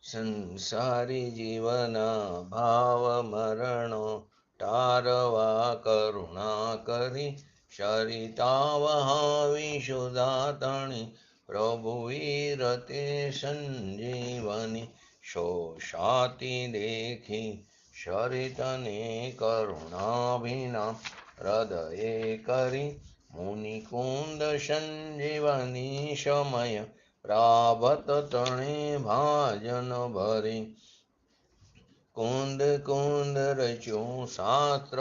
સંસારી જીવના ભાવ મરણો તારવા કરુણા કરી સરિતા વહાવી સુદાતણી પ્રભુ વીરતે સંજીવની શોષાતી દેખી સરિતને કરુણાભિના હૃદયે કરી મુનિકુંદ સંજીવની સમય પ્રાભત તણે ભાજન ભરી કુંદ કુંદ રચ્યું શાસ્ત્ર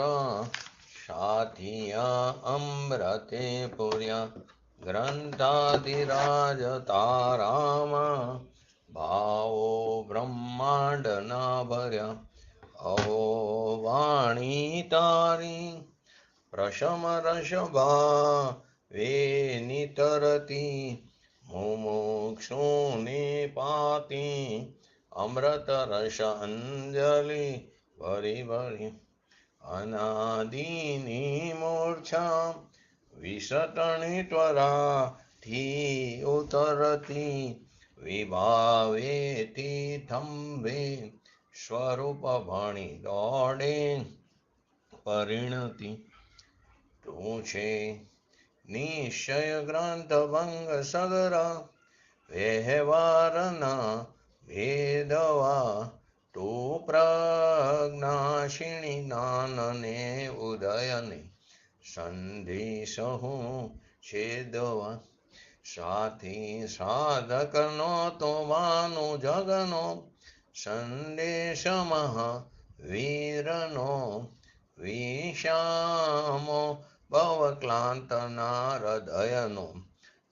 સાથિયા અમૃતે પુર્યા ગ્રંથાધિરાજ તારામાં ભાવો બ્રહ્માંડના ભર્યા અહો વાણી તારી પ્રશમ રસભા વે નિતરતી મુમુક્ષુને પાતી અમૃત રસ અંજલિ ભરી ભરી અનાદિની મૂર્છા વિસટણી ત્વરાથી ઉતરતી વિભાવેથી થંભે સ્વરૂપ ભણી દોડે પરિણતિ તું છે નિશ્ચય ગ્રંથ ભંગ સગરા વ્યવહારના ભેદવા તું પ્રજ્ઞાશીણી જ્ઞાનને ઉદયને સંધિ સહુ છેદવા સાથી સાધકનો તો માનું જગનો સંદેશ મહાવીરનો વિષામો ભવક્લાંતના હૃદયનો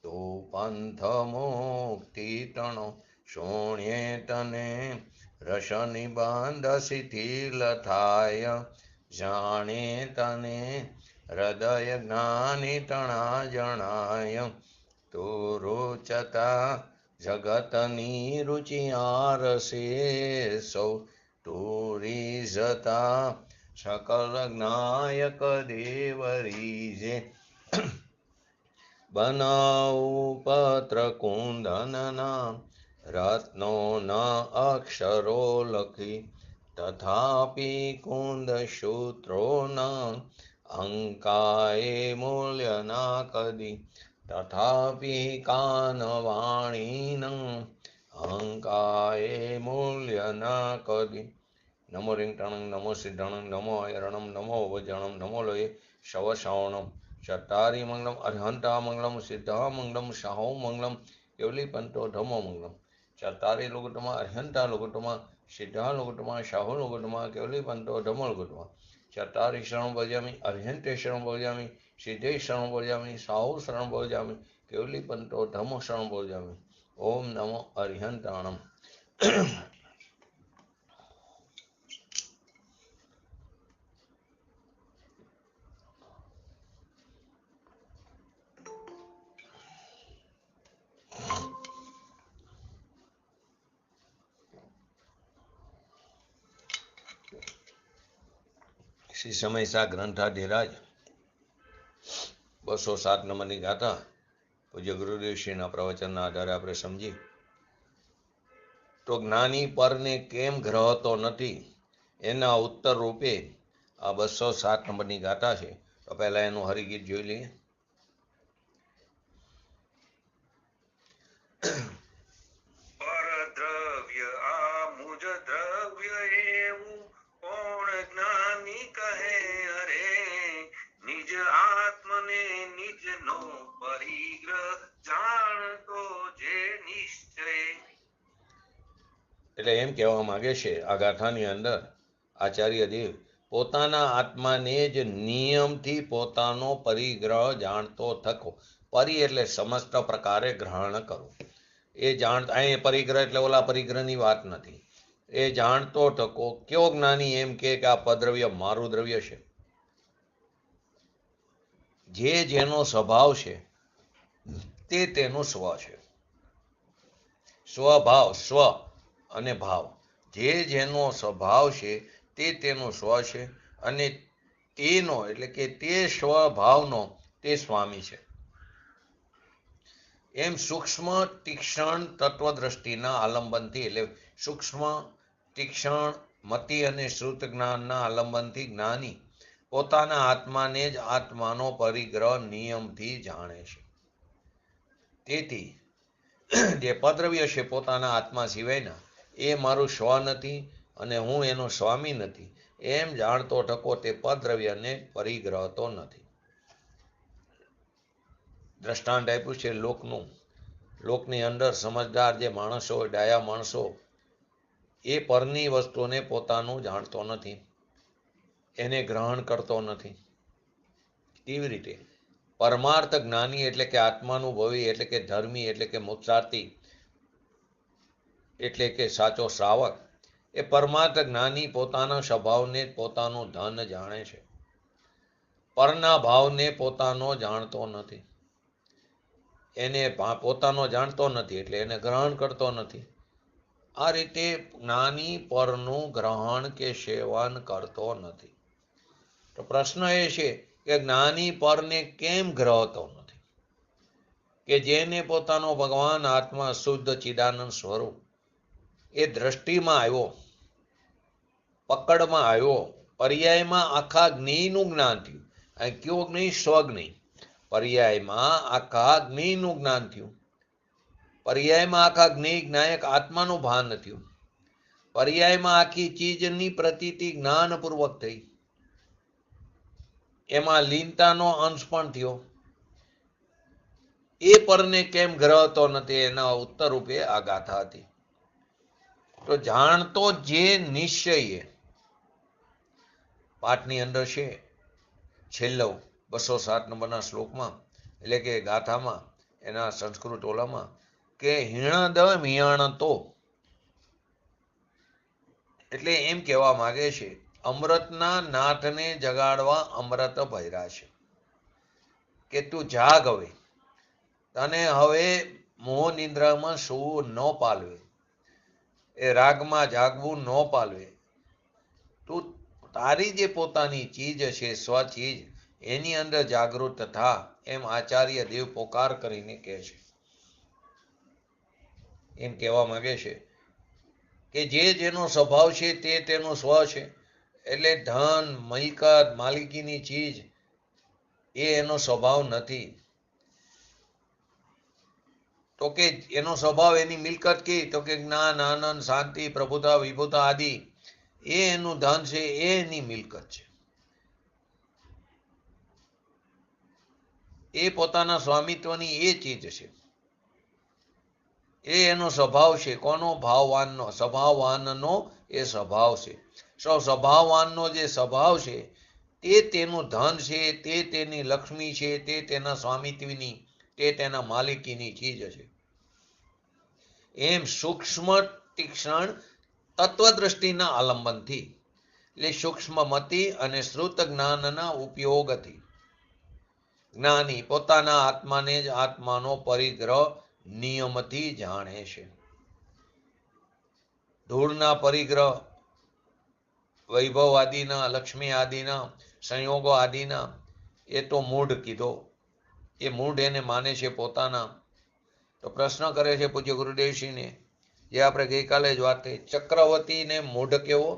તું પંથ મુક્તિ તણો શોણ્યે તને રસ નિબંધ શિથિલ થાય જાણે તને હૃદય જ્ઞાની તણા જણાય તું રૂચતા જગતની રુચિ આરસે સૌ તું રીઝતા સકલ જ્ઞાયક દેવરીજે બનાવું પત્ર કુંદનના રત્નોના અક્ષરો લખી તથાપી કુંદ સૂત્રોના અંકાએ મૂલ્યના કદી તથાપી કાનવાણીના અંકાએ મૂલ્યના કદી નમો રિંગટણં નમો સિદ્ધણં નમો અયરણં નમો વજણં નમો લોય શવશાવણં ચટ્ટારી મંગલમ અર્હંતા મંગલમ સિદ્ધા મંગલમ શાહો મંગલમ કેવલી પંતો ધમો મંગલમ ચટ્ટારી લુગટમાં અર્હંતા લુગટમાં સિદ્ધા લુગટમાં શાહો લુગટમાં કેવલી પંતો ધમો લુગટમાં ચટ્ટારી શરણ ભજામી અર્હંતે શરણ ભજામી સિદ્ધે શરણ ભજામી શાહો શરણ ભજામી કેવલી પંતો ધમો શરણ ભજામી ઓમ નમો અર્હંતાણમ શ્રી સમયસા ગ્રંથાધિરાજ 207 નંબરની ગાથા પૂજ્ય ગુરુદેવશ્રીના પ્રવચનના આધારે આપણે સમજી તો જ્ઞાની પરને કેમ ગ્રહતો નથી એના ઉત્તર રૂપે આ 207 નંબરની ગાથા છે. તો પહેલા એનું હરિગીત જોઈ લઈએ. પરદ્રવ્ય આ મુજ દ્રવ્ય એવું કોણ જ્ઞાની કહે અરે નિજ આત્મને નિજનો પરિગ્રહ જાણતો જે નિશ્ચય. એટલે એમ કહેવા માંગે છે આ ગાથાની અંદર આચાર્ય દેવ પોતાના આત્માને જ નિયમથી પોતાનો પરિગ્રહ જાણતો થકો. પરિ એટલે સમસ્ત પ્રકારે ગ્રહણ કરવું. એ જાણતા અહીં પરિગ્રહ એટલે ઓલા પરિગ્રહની વાત નથી. એ જાણતો થકો. કયો જ્ઞાની એમ કે આ પદ્રવ્ય મારું દ્રવ્ય છે. જે જેનો સ્વભાવ છે તે તેનો સ્વ છે. સ્વભાવ સ્વ અને ભાવ જે જેનો સ્વભાવ છે તે તેનો સ્વ છે અને તેનો એટલે કે તે સ્વભાવનો તે સ્વામી છે. એમ સૂક્ષ્મ તીક્ષ્ણ તત્વદ્રષ્ટિના આલંબનથી, એટલે સૂક્ષ્મ તીક્ષ્ણ મતિ અને શ્રુત જ્ઞાનના આલંબનથી જ્ઞાની પોતાના આત્માને જ આત્માનો પરિગ્રહ નિયમથી જાણે છે. તેથી જે પદ્રવ્ય છે પોતાના આત્મા સિવાયના, એ મારું સ્વ નથી અને હું એનો સ્વામી નથી એમ જાણતો ટકો તે પદ્રવ્યને પરિગ્રહતો નથી. દ્રષ્ટાંત આપ્યું છે લોકનું. લોકની અંદર સમજદાર જે માણસો, ડાયા માણસો, એ પરની વસ્તુને પોતાનું જાણતો નથી, એને ગ્રહણ કરતો નથી. કેવી રીતે? પરમાર્થ જ્ઞાની એટલે કે આત્માનુભવી એટલે કે ધર્મી એટલે કે મોક્ષાર્થી એટલે કે સાચો શ્રાવક, એ પરમાર્થ જ્ઞાની પોતાના સ્વભાવને પોતાનું ધન જાણે છે, પરના ભાવને પોતાનો જાણતો નથી. એને પોતાનો જાણતો નથી એટલે એને ગ્રહણ કરતો નથી. આ રીતે જ્ઞાની પરનું ગ્રહણ કે સેવન કરતો નથી. તો પ્રશ્ન એ છે કે જ્ઞાની પરને કેમ ગ્રહતો નથી? કે જેને પોતાનો ભગવાન આત્મા શુદ્ધ ચિદાનંદ સ્વરૂપ એ દ્રષ્ટિમાં આવ્યો, પકડમાં આવ્યો, પર્યાયમાં આખા જ્ઞેયનું જ્ઞાન થયું. અહીં કયો જ્ઞેય? સ્વજ્ઞેય. પર્યાયમાં આખા જ્ઞેયનું જ્ઞાન થયું. પર્યાયમાં આખા જ્ઞેય જ્ઞાયક આત્માનું ભાન થયું. પર્યાયમાં આખી ચીજની પ્રતીતિ જ્ઞાનપૂર્વક થઈ. એમાં લીનતાનો અંશ પણ થયો. એ પરને કેમ ગ્રહતો નથી? એના ઉત્તર રૂપે આ ગાથા હતી. તો જાણતો જે નિશ્ચયે, પાઠની અંદર છે છેલ્લો 207 નંબરના શ્લોકમાં, એટલે કે ગાથામાં, એના સંસ્કૃત ઓલામાં, કે હિણદ મિયાણતો, એટલે એમ કહેવા માંગે છે અમૃતના નાથને જગાડવા અમૃત ભર્યા છે કે તું જાગ, હવે તને હવે મોહ નિદ્રામાં સૂવું ન પાલવે, એ રાગમાં જાગવું ન પાલવે. તું તારી જે પોતાની ચીજ છે, સ્વચીજ, એની અંદર જાગૃત થા, એમ આચાર્ય દેવ પોકાર કરીને કહે છે. એમ કહેવા માંગે છે કે જે જેનો સ્વભાવ છે તે તેનો સ્વ છે. એટલે ધન, મિલકત, માલિકીની ચીજ એ એનો સ્વભાવ નથી. તો કે એનો સ્વભાવ, એની મિલકત કી? તો કે જ્ઞાન, આનંદ, શાંતિ, પ્રભુતા, વિભુતા આદિ, એ એનું ધન છે, એ એની મિલકત છે. એ પોતાના સ્વામિત્વની એ ચીજ છે, એ એનો સ્વભાવ છે. કોનો? ભાવવાનનો, સ્વભાવવાનનો એ સ્વભાવ છે. સ્વભાવવાનનો જે સ્વભાવ છે તે તેનું ધન છે, તે તેની લક્ષ્મી છે, તે તેના સ્વામિત્વની, તે તેના માલિકીની ચીજ છે. એમ સૂક્ષ્મ તીક્ષ્ણ તત્વદ્રષ્ટિના આલંબનથી, એટલે સૂક્ષ્મ મતિ અને શ્રુત જ્ઞાનના ઉપયોગથી જ્ઞાની પોતાના આત્માને જ આત્માનો પરિગ્રહ નિયમથી જાણે છે. ધૂળના પરિગ્રહ, વૈભવ આદિના, લક્ષ્મી આદિના, સંયોગો આદિના, એ તો મૂઢ કીધો. એ મૂઢ એને માને છે પોતાના. તો પ્રશ્ન કરે છે પૂજ્ય ગુરુદેવશ્રીને, જે આપણે ગઈકાલે જ વાત થઈ, ચક્રવર્તીને મૂઢ કેવો?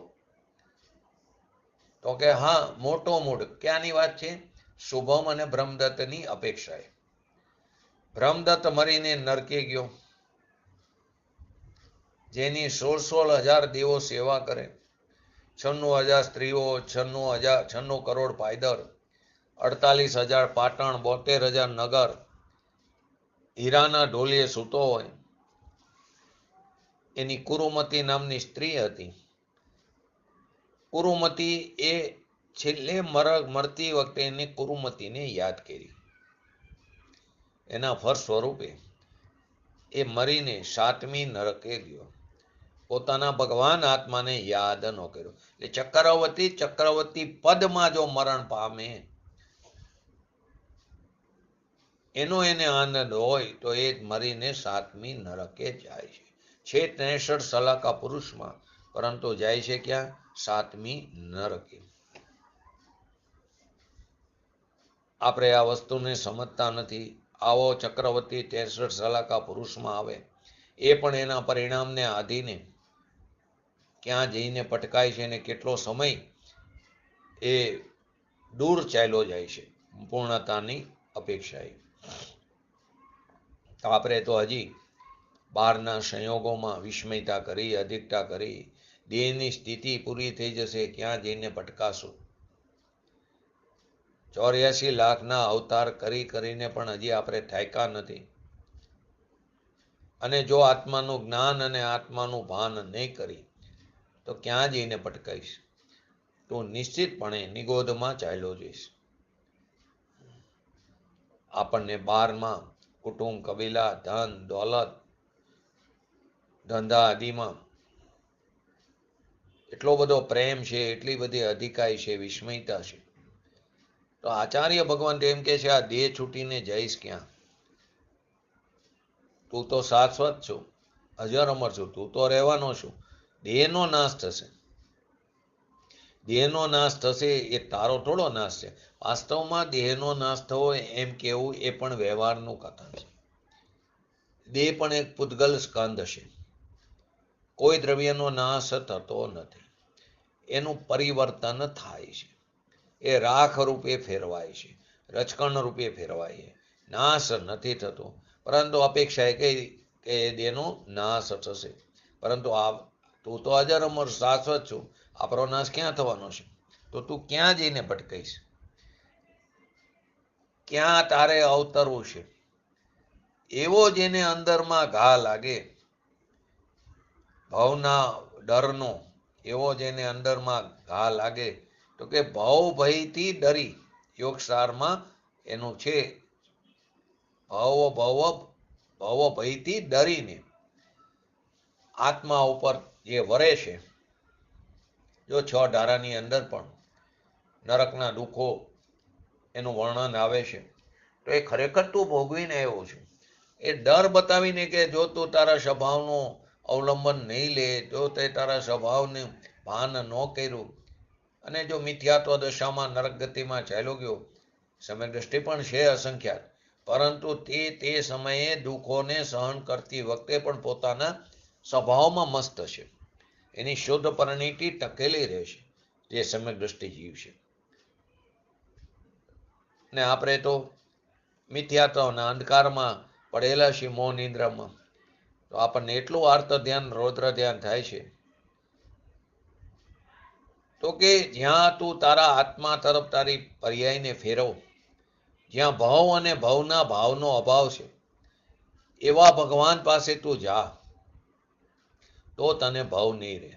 તો કે હા, મોટો મૂઢ. ક્યાંની વાત છે? શુભમ અને બ્રહ્મદત્તની અપેક્ષાએ. બ્રહ્મદત્ત મરીને નરકે ગયો, જેની 16,000 દેવો સેવા કરે, 96,000 સ્ત્રીઓ, 96 કરોડ પાયદર, 48,000 પાટણ, 72,000 નગર, હીરાના ઢોલીએ સૂતો હોય. એની કુરુમતી નામની સ્ત્રી હતી. કુરુમતી એ છેલ્લે મરતી વખતે એને કુરુમતીને યાદ કરી. એના ફળ સ્વરૂપે એ મરીને 7મી નરકે ગયો. પોતાના ભગવાન આત્માને યાદ ન કર્યો. એટલે ચક્રવર્તી પદમાં જો મરણ પામે, એનો એને આનંદ હોય, તો એ મરીને 7મી નરકે જાય છે. 63 સલાકા પુરુષમાં, પરંતુ જાય છે ક્યાં? 7મી નરકે. આપણે આ વસ્તુને સમજતા નથી. આવો ચક્રવર્તી 63 સલાકા પુરુષમાં આવે, એ પણ એના પરિણામને આધીને ક્યાં જઈને પટકાય છે અને કેટલો સમય એ દૂર ચાલ્યો જાય છે પૂર્ણતાની અપેક્ષાએ. આપણે તો હજી બહારના સંયોગોમાં વિસ્મયતા કરી, અધિકતા કરી, દેહની સ્થિતિ પૂરી થઈ જશે, ક્યાં જઈને પટકાશું. 84 લાખના અવતાર કરીને પણ હજી આપણે થાક્યા નથી. અને જો આત્માનું જ્ઞાન અને આત્માનું ભાન નહીં કરી તો ક્યાં જઈને પટકાઈશ? તો નિશ્ચિતપણે નિગોદમાં ચાલ્યો જઈશ. આપણને બહારમાં કુટુંબ, કબીલા, ધન, દોલત, ધંધા આદિમાં એટલો બધો પ્રેમ છે, એટલી બધી અધિકાય છે, વિસ્મયતા છે. તો આચાર્ય ભગવાન એમ કે છે, આ દેહ છૂટીને જઈશ ક્યાં? તું તો શાશ્વત છું, અજર અમર છું, તું તો રહેવાનો છું. દેહનો નાશ થશે. દેહનો નાશ થશે એ તારો થોડો નાશ છે. વાસ્તવમાં દેહનો નાશ થવો એમ કેવું એ પણ વ્યવહારનું કથન છે. દેહ પણ એક પૂતગલ સ્કંદ છે. કોઈ દ્રવ્યનો નાશ થતો નથી, એનું પરિવર્તન થાય છે. એ રાખ રૂપે ફેરવાય છે, રજકણ રૂપે ફેરવાય છે. નાશ નથી થતો, પરંતુ અપેક્ષા એ કે દેહનો નાશ થશે. પરંતુ તું તો અજર અમર શાશ્વત છું, આપણો નાશ ક્યાં થવાનો છે? તો તું ક્યાં જઈને ભટકાઈશ? ક્યાં તારે અવતરવું છે? એવો જેને અંદરમાં ઘા લાગે ભવના ડરનો, એવો જેને અંદરમાં ઘા લાગે, તો કે ભવ ભયથી ડરી, યોગસારમાં એનું છે, ભવ ભયથી ડરીને આત્મા ઉપર જે વરે છે. જો 6 ધારાની અંદર પણ નરકના દુઃખો એનું વર્ણન આવે છે, તો એ ખરેખર તું ભોગવીને આવ્યો છે. એ ડર બતાવીને કે જો તું તારા સ્વભાવનું અવલંબન નહીં લે, જો તે તારા સ્વભાવને ભાન ન કર્યું અને જો મિથ્યાત્વ દશામાં નરક ગતિમાં ચાલ્યો ગયો, સમય દ્રષ્ટિ પણ છે અસંખ્યાત, પરંતુ તે સમયે દુઃખોને સહન કરતી વખતે પણ પોતાના સ્વભાવમાં મસ્ત છે. એની શુદ્ધ પરિણીતિ ટકેલી રહેશે, જે સમ્યક દ્રષ્ટિ જીવ છે. ને આપણે તો મિથ્યાત્વના અંધકારમાં પડેલા છીએ, મોહ નિદ્રામાં. તો આપણને એટલું આર્ત ધ્યાન, રૌદ્ર ધ્યાન થાય છે, તો કે જ્યાં તું તારા આત્મા તરફ તારી પર્યાયને ફેરવ, જ્યાં ભવ અને ભવના ભાવનો અભાવ છે, એવા ભગવાન પાસે તું જા, તો તને ભવ નહીં રહે.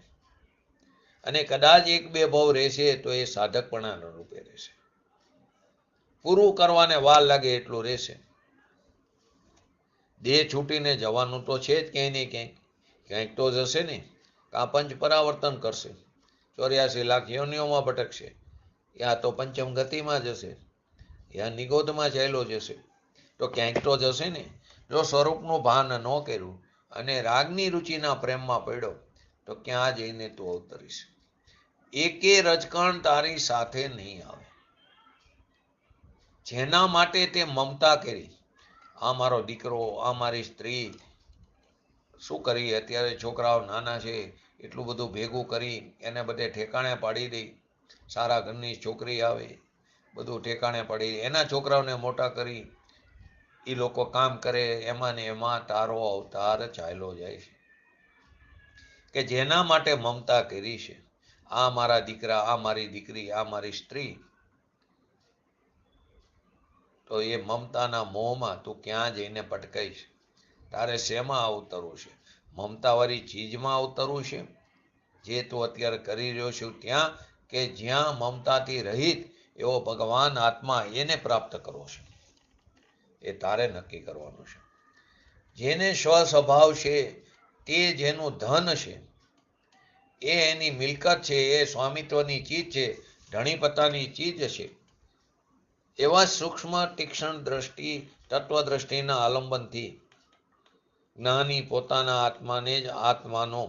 અને કદાચ 1-2 ભવ રહેશે તો એ સાધકપણાના રૂપે રહેશે. પૂરું કરવાને વાર લાગે એટલું રહેશે. દેહ છૂટીને જવાનું તો છે જ ક્યાંય ને ક્યાંય, ક્યાંક તો જશે ને. કાં પંચ પરાવર્તન કરશે, 84 લાખ યોનિઓમાં ભટકશે, યા તો પંચમ ગતિમાં જશે, યા નિગોદમાં ચાલ્યો જશે, તો ક્યાંક તો જશે ને. જો સ્વરૂપનું ભાન ન કર્યું અને રાગની રુચિના પ્રેમમાં પડ્યો, તો ક્યાં જઈને તું અવતરીશ? એકે રજકણ તારી સાથે નહીં આવે. જેના માટે તે મમતા કરી, આ મારો દીકરો, આ મારી સ્ત્રી, શું કરી, અત્યારે છોકરાઓ નાના છે, એટલું બધું ભેગું કરી એને બધે ઠેકાણે પાડી દઈ. સારા ઘરની છોકરી આવે, બધું ઠેકાણે પાડી દે, એના છોકરાઓને મોટા કરી, એ લોકો કામ કરે, એમાં ને એમાં તારો અવતાર ચાલ્યો જાય છે. કે જેના માટે મમતા કરી છે, આ મારા દીકરા, આ મારી દીકરી, આ મારી સ્ત્રી, તો એ મમતાના મોહમાં તું ક્યાં જઈને પટકાઈશ? તારે શેમાં અવતરવું છે? મમતાવાળી ચીજમાં અવતરવું છે, જે તું અત્યારે કરી રહ્યો છું ત્યાં, કે જ્યાં મમતાથી રહિત એવો ભગવાન આત્મા એને પ્રાપ્ત કરવો છે? એ તારે નક્કી કરવાનું છે. જેને સ્વ સ્વભાવ છે, તે જેનું ધન છે, એ એની મિલકત છે, એ સ્વામિત્વની ચીજ છે, ધણીપતાની ચીજ છે, એવા સૂક્ષ્મ તીક્ષ્ણ દ્રષ્ટિ, તત્વદ્રષ્ટિના આલંબનથી જ્ઞાની પોતાના આત્માને જ આત્માનો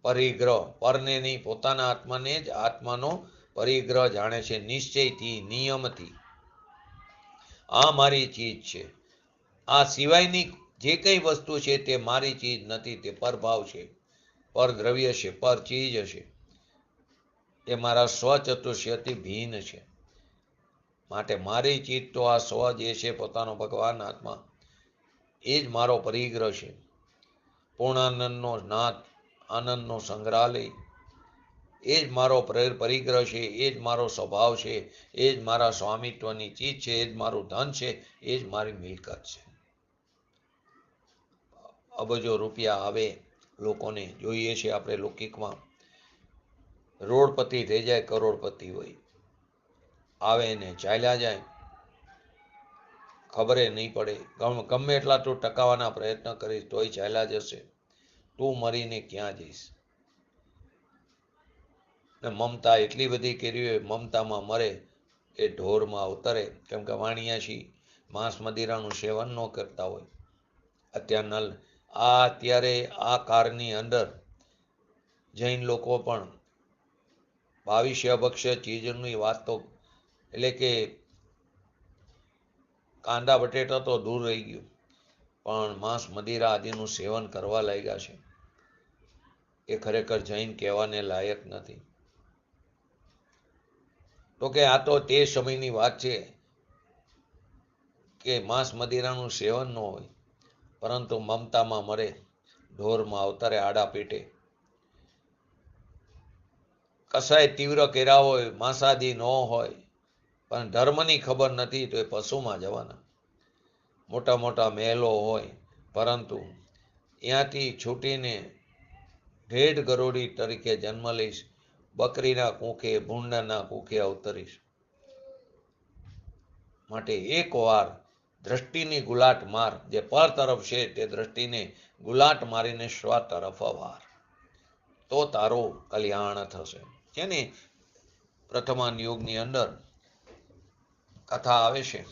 પરિગ્રહ, પરને નહીં, પોતાના આત્માને જ આત્માનો પરિગ્રહ જાણે છે, નિશ્ચયથી, નિયમથી. આ મારી ચીજ છે. આ સિવાયની જે કંઈ વસ્તુ છે તે મારી ચીજ નથી, તે પરભાવ છે, પર દ્રવ્ય છે, પર ચીજ છે. એ મારા સ્વચતુષ્યથી ભિન્ન છે. માટે મારી ચીજ તો આ સ્વ જે છે પોતાનો ભગવાન આત્મા, એ જ મારો પરિગ્રહ છે. પૂર્ણાનંદનો નાથ, આનંદનો સંગ્રહાલય, એ જ મારો પરિગ્રહ છે, એ જ મારો સ્વભાવ છે, એ જ મારા સ્વામિત્વની ચીજ છે, એ જ મારું ધન છે, એ જ મારી મિલકત છે. અબજો રૂપિયા આવે, લોકોને જોઈએ છે આપણે લૌકિકમાં, રોડપતિ થઈ જાય, કરોડપતિ હોય, આવે ને ચાલ્યા જાય, ખબરે નહીં પડે. ગમે એટલા તું ટકાવવાના પ્રયત્ન કરીશ તોય ચાલ્યા જશે. તું મરીને ક્યાં જઈશ? ને મમતા એટલી બધી કરી હોય, મમતામાં મરે એ ઢોરમાં અવતરે. કેમ કે વાણિયાસી માંસ મદિરાનું સેવન ન કરતા હોય. અત્યારે આ કાળની અંદર જૈન લોકો પણ ભાવિષ્ય ભક્ષ્ય ચીજની વાત તો, એટલે કે કાંદા બટેટા તો દૂર રહી ગયું, પણ માંસ મદિરા આદિનું સેવન કરવા લાગ્યા છે. એ ખરેખર જૈન કહેવાને લાયક નથી. તો કે આ તો તે સમયની વાત છે કે માંસ મદિરાનું સેવન ન હોય, પરંતુ મમતામાં મરે, ઢોરમાં અવતરે આડા પેટે. કસાય તીવ્ર કર્યા હોય, માંસાદી ન હોય, પણ ધર્મની ખબર નથી તો એ પશુમાં જવાના. મોટા મોટા મહેલો હોય, પરંતુ ત્યાંથી છૂટીને ઢેઢ ગરોડી તરીકે જન્મ લઈશ, બકરીના કૂંખે, ભૂંડાના કૂંખે અવતરીશ. માટે એકવાર દ્રષ્ટિની ગુલાટ માર, જે પર તરફ છે તે દ્રષ્ટિને ગુલાટ મારીને સ્વ તરફ વાર, તો તારું કલ્યાણ થશે. જેની પ્રથમાન યુગની અંદર કથા આવે છે.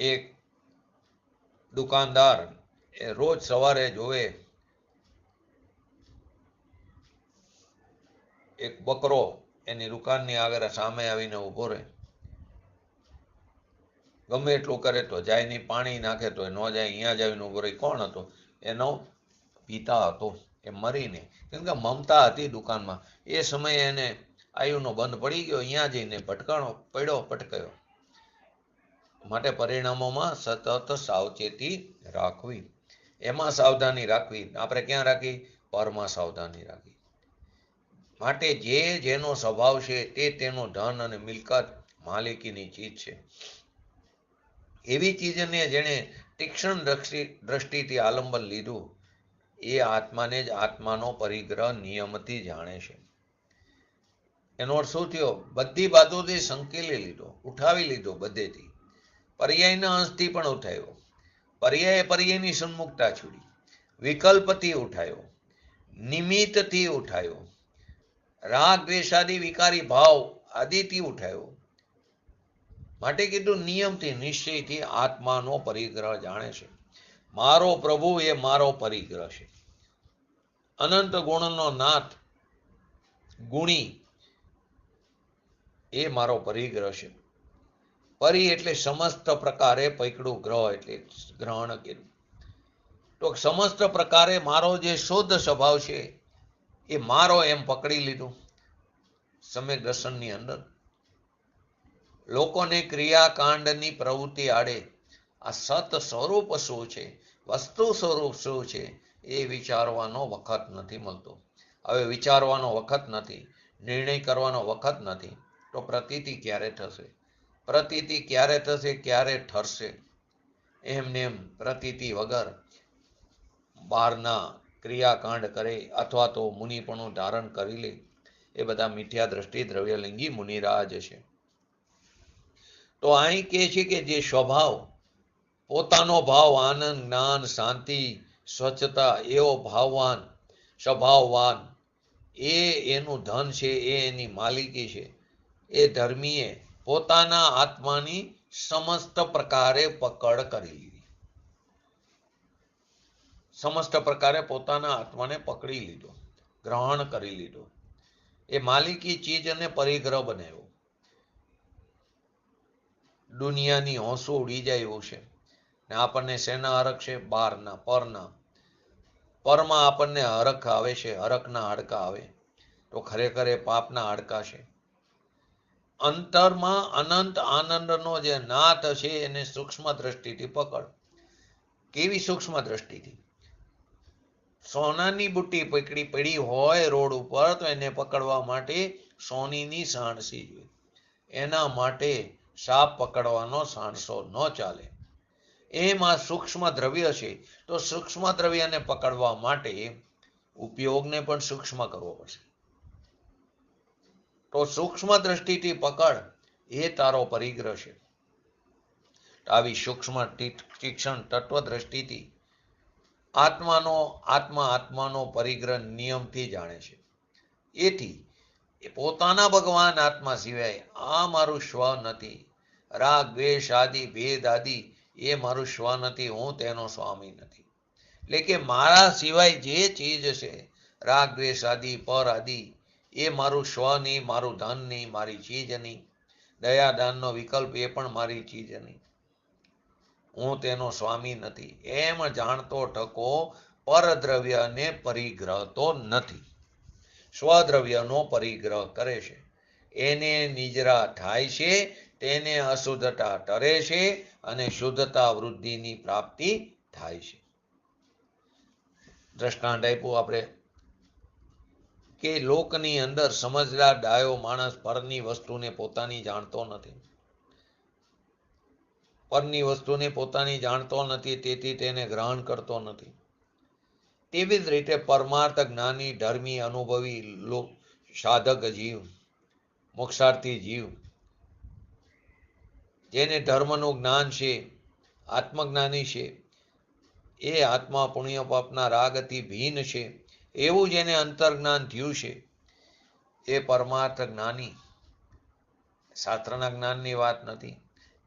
એક દુકાનદાર એ રોજ સવારે જોવે એક બકરો એની દુકાનની આગળ સામે આવીને ઊભો રહે. ગમે એટલું કરે તો જાય નહીં, પાણી નાખે તો ન જાય, અહીંયા જ આવીને ઊભો રહે. કોણ હતો? એનો પિતા હતો. એ મરીને, કેમ કે મમતા હતી દુકાનમાં. એ સમયે એને આયુનો બંધ પડી ગયો, અહીંયા જઈને પટકાયો. માટે પરિણામોમાં સતત સાવચેતી રાખવી. એમાં સાવધાની રાખવી. આપણે ક્યાં રાખી? પરમાં સાવધાની રાખી. માટે જે જેનો સ્વભાવ છે તે તેનો ધન અને મિલકત માલિકીની ચીજ છે. એવી ચીજને જેણે તીક્ષ્ણ દ્રષ્ટિથી આલંબન લીધું, એ આત્માને જ આત્માનો પરિગ્રહ નિયમથી જાણે છે. એનો અર્થ શું થયો? બધી બાજુથી સંકેલી લીધો, ઉઠાવી લીધો બધેથી. પર્યાયના અંશથી પણ ઉઠાવ્યો, પર્યાયની સન્મુખતા છોડી, વિકલ્પથી ઉઠાયો, નિમિત્તથી ઉઠાયો, રાગ દ્વેષાદી વિકારી ભાવ આદિથી ઉઠાયો. માટે કીધું નિયમથી, નિશ્ચયથી આત્માનો પરિગ્રહ જાણે છે. મારો પ્રભુ એ મારો પરિગ્રહ છે. અનંત ગુણનો નાથ, ગુણી, એ મારો પરિગ્રહ છે. પરી એટલે સમસ્ત પ્રકારે પૈકડું, ગ્રહ એટલે ગ્રહણ કર્યું. તો સમસ્ત પ્રકારે મારો જે શુદ્ધ સ્વભાવ છે એ મારો એમ પકડી લીધું. સમ્યક દર્શનની અંદર લોકોને ક્રિયાકાંડની પ્રવૃત્તિ આડે આ સત સ્વરૂપ શું છે, વસ્તુ સ્વરૂપ શું છે, એ વિચારવાનો વખત નથી મળતો. હવે વિચારવાનો વખત નથી, નિર્ણય કરવાનો વખત નથી, તો પ્રતીતિ ક્યારે થશે? પ્રતીતિ ક્યારે થશે, ક્યારે ઠરશે? એમને એમ પ્રતીતિ વગર બહારના ક્રિયાકાંડ કરે અથવા તો મુનિપણું ધારણ કરી લે, એ બધા મિથ્યા દ્રષ્ટિ દ્રવ્યલિંગી મુનિરાજ છે. તો અહીં કહે છે કે જે સ્વભાવ, પોતાનો ભાવ, આનંદ, જ્ઞાન, શાંતિ, સ્વચ્છતા, એવો ભાવવાન, સ્વભાવવાન, એ એનું ધન છે, એ એની માલિકી છે. એ ધર્મીએ પોતાના આત્માની સમસ્ત પ્રકારે પકડ કરી લીધી. સમસ્ત પ્રકારે પોતાના આત્માને પકડી લીધો, ગ્રહણ કરી લીધો. એ માલિકી ચીજ અને પરિગ્રહ બનાવ્યો. દુનિયાની હોંશો ઉડી જાય એવું છે. ને આપણને શેના હરખ છે? બહારના, પરના. પરમાં આપણને હરખ આવે છે, હરખના હાડકા આવે, તો ખરેખર એ પાપના હાડકા છે. અંતરમાં અનંત આનંદનો જે નાથ છે એને સૂક્ષ્મ દ્રષ્ટિથી પકડ. કેવી સૂક્ષ્મ દ્રષ્ટિથી? સોનાની બુટ્ટી પડી હોય રોડ ઉપર તો એને પકડવા માટે સોનીની સાણસી જોઈએ. એના માટે સાપ પકડવાનો સાણસો ન ચાલે. એમાં સૂક્ષ્મ દ્રવ્ય છે, તો સૂક્ષ્મ દ્રવ્યને પકડવા માટે ઉપયોગને પણ સૂક્ષ્મ કરવો પડશે. તો સૂક્ષ્મ દ્રષ્ટિથી પકડ, એ તારો પરિગ્રહ છે. આવી સૂક્ષ્મ તીક્ષ્ણ તત્વ દ્રષ્ટિથી આત્માનો પરિગ્રહ નિયમથી જાણે છે. એથી એ પોતાના ભગવાન આત્મા સિવાય આ મારું સ્વ નથી, રાગ દ્વેષ આદિ ભેદ આદિ એ મારું સ્વ નથી, હું તેનો સ્વામી નથી. એટલે કે મારા સિવાય જે ચીજ છે, રાગ દ્વેષ આદિ પર આદિ, એ મારું સ્વ નહીં, મારું ધન નહીં, મારી ચીજ નહીં. દયા દાનનો વિકલ્પ એ પણ મારી ચીજ નહીં, હું તેનો સ્વામી નથી. એમ જાણતો ટકો પરદ્રવ્યને પરિગ્રહતો નથી, સ્વદ્રવ્યનો પરિગ્રહ કરે છે. એને નિજરા થાય છે, તેને અશુદ્ધતા ટરે છે અને શુદ્ધતા વૃદ્ધિની પ્રાપ્તિ થાય છે. દ્રષ્ટાંત આપ્યું આપણે કે લોકની અંદર સમજદાર ડાયો માણસ પરની વસ્તુને પોતાની જાણતો નથી. પરની વસ્તુને પોતાની જાણતો નથી, તેથી તેને ગ્રહણ કરતો નથી. તેવી જ રીતે પરમાર્થ જ્ઞાની ધર્મી અનુભવી સાધક જીવ, મોક્ષાર્થી જીવ, જેને ધર્મનું જ્ઞાન છે, આત્મજ્ઞાની છે, એ આત્મા પુણ્ય પાપના રાગથી ભીન છે, એવું જેને અંતર્જ્ઞાન થયું છે, એ પરમાર્થ જ્ઞાની, શાસ્ત્રના જ્ઞાનની વાત નથી.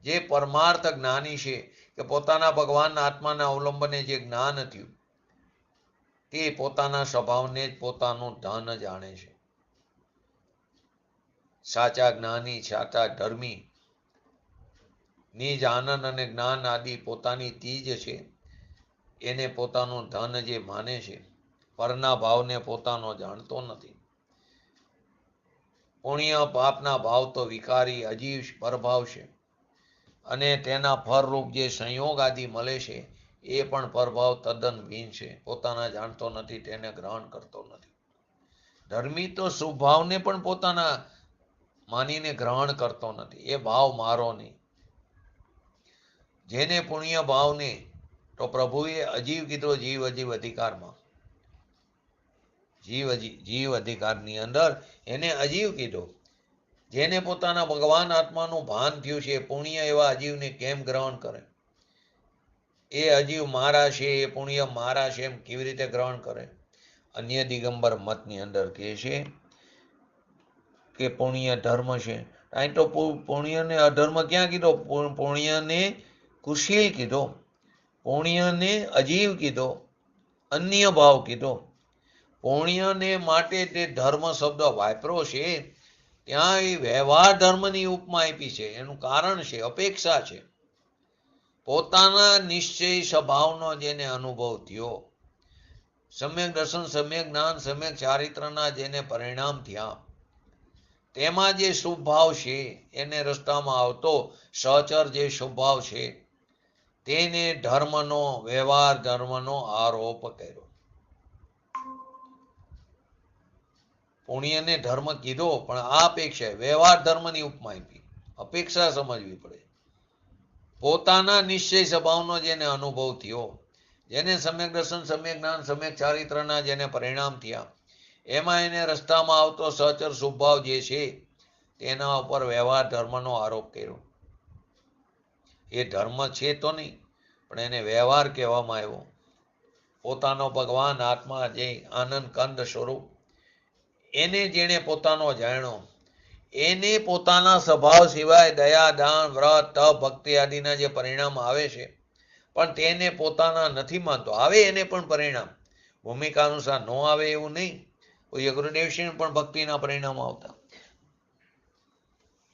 જે પરમાર્થ જ્ઞાની છે, કે પોતાના ભગવાનના આત્માના અવલંબને જે જ્ઞાન થયું, તે પોતાના સ્વભાવને જ પોતાનું ધન જાણે છે. સાચા જ્ઞાની, સાચા ધર્મી નિજ આનંદ અને જ્ઞાન આદિ પોતાની તીજ છે, એને પોતાનું ધન જે માને છે, પરના ભાવને પોતાનો જાણતો નથી. પુણ્ય પાપના ભાવ તો વિકારી અજીવ પરભાવ છે, અને તેના ફળરૂપ જે સંયોગ આદિ મળે છે, એ પણ પરભાવ તદ્દન ભીન છે, પોતાના જાણતો નથી, તેને ગ્રહણ કરતો નથી. ધર્મી તો શુભભાવને પણ પોતાના માનીને ગ્રહણ કરતો નથી, એ ભાવ મારો નહીં. જેને પુણ્ય ભાવને તો પ્રભુએ અજીવ કીધો, જીવ અજીવ અધિકારમાં, જીવ અધિકારની અંદર એને અજીવ કીધો. જેને પોતાના ભગવાન આત્માનું ભાન થયું છે, પુણ્ય એવા અજીવને કેમ ગ્રહણ કરે? એ અજીવ મારા છે, એ પુણ્ય મારા છે, એમ કેવી રીતે ગ્રહણ કરે? અન્ય દિગંબર મતની અંદર કહે છે કે પુણ્ય ધર્મ છે. અહીં તો પુણ્યને અધર્મ ક્યાં કીધો? પુણ્યને કુશીલ કીધો, પુણ્યને અજીવ કીધો, અન્ય ભાવ કીધો. પુણ્યને માટે તે ધર્મ શબ્દ વાપરો છે, ત્યાં એ વ્યવહાર ધર્મની ઉપમા આપી છે. એનું કારણ છે, અપેક્ષા છે. પોતાના નિશ્ચય સ્વભાવનો જેને અનુભવ થયો, સમ્યક દર્શન, સમ્યક જ્ઞાન, સમ્યક ચારિત્રના જેને પરિણામ થયા, તેમાં જે શુભ ભાવ છે, એને રસ્તામાં આવતો સહચર જે શુભ ભાવ છે, તેને ધર્મનો, વ્યવહાર ધર્મનો આરોપ કર્યો. પુણ્યને ધર્મ કીધો, પણ આ અપેક્ષા વ્યવહાર ધર્મની ઉપમા આપી. અપેક્ષા સમજવી પડે. પોતાના નિશ્ચય સ્વભાવનો જેને અનુભવ થયો, જેને સમ્યક દર્શન, સમ્યક જ્ઞાન, સમ્યક ચારિત્રના જેને પરિણામ થયા, એમાં એને રસ્તામાં આવતો સહચર શુભભાવ જે છે, તેના ઉપર વ્યવહાર ધર્મનો આરોપ કર્યો. એ ધર્મ છે તો નહીં, પણ એને વ્યવહાર કહેવામાં આવ્યો. પોતાનો ભગવાન આત્મા જે આનંદ કંદ સ્વરૂપ, એને જેણે પોતાનો જાણ્યો, એને પોતાના સ્વભાવ સિવાય દયા દાન વ્રત તપ ભક્તિ આદિના જે પરિણામ આવે છે, પણ તેને પોતાના નથી માનતો. આવે એને પણ પરિણામ ભૂમિકા અનુસાર ન આવે એવું નહીં. કોઈ ગુરુદેવશ્રીને પણ ભક્તિના પરિણામો આવતા.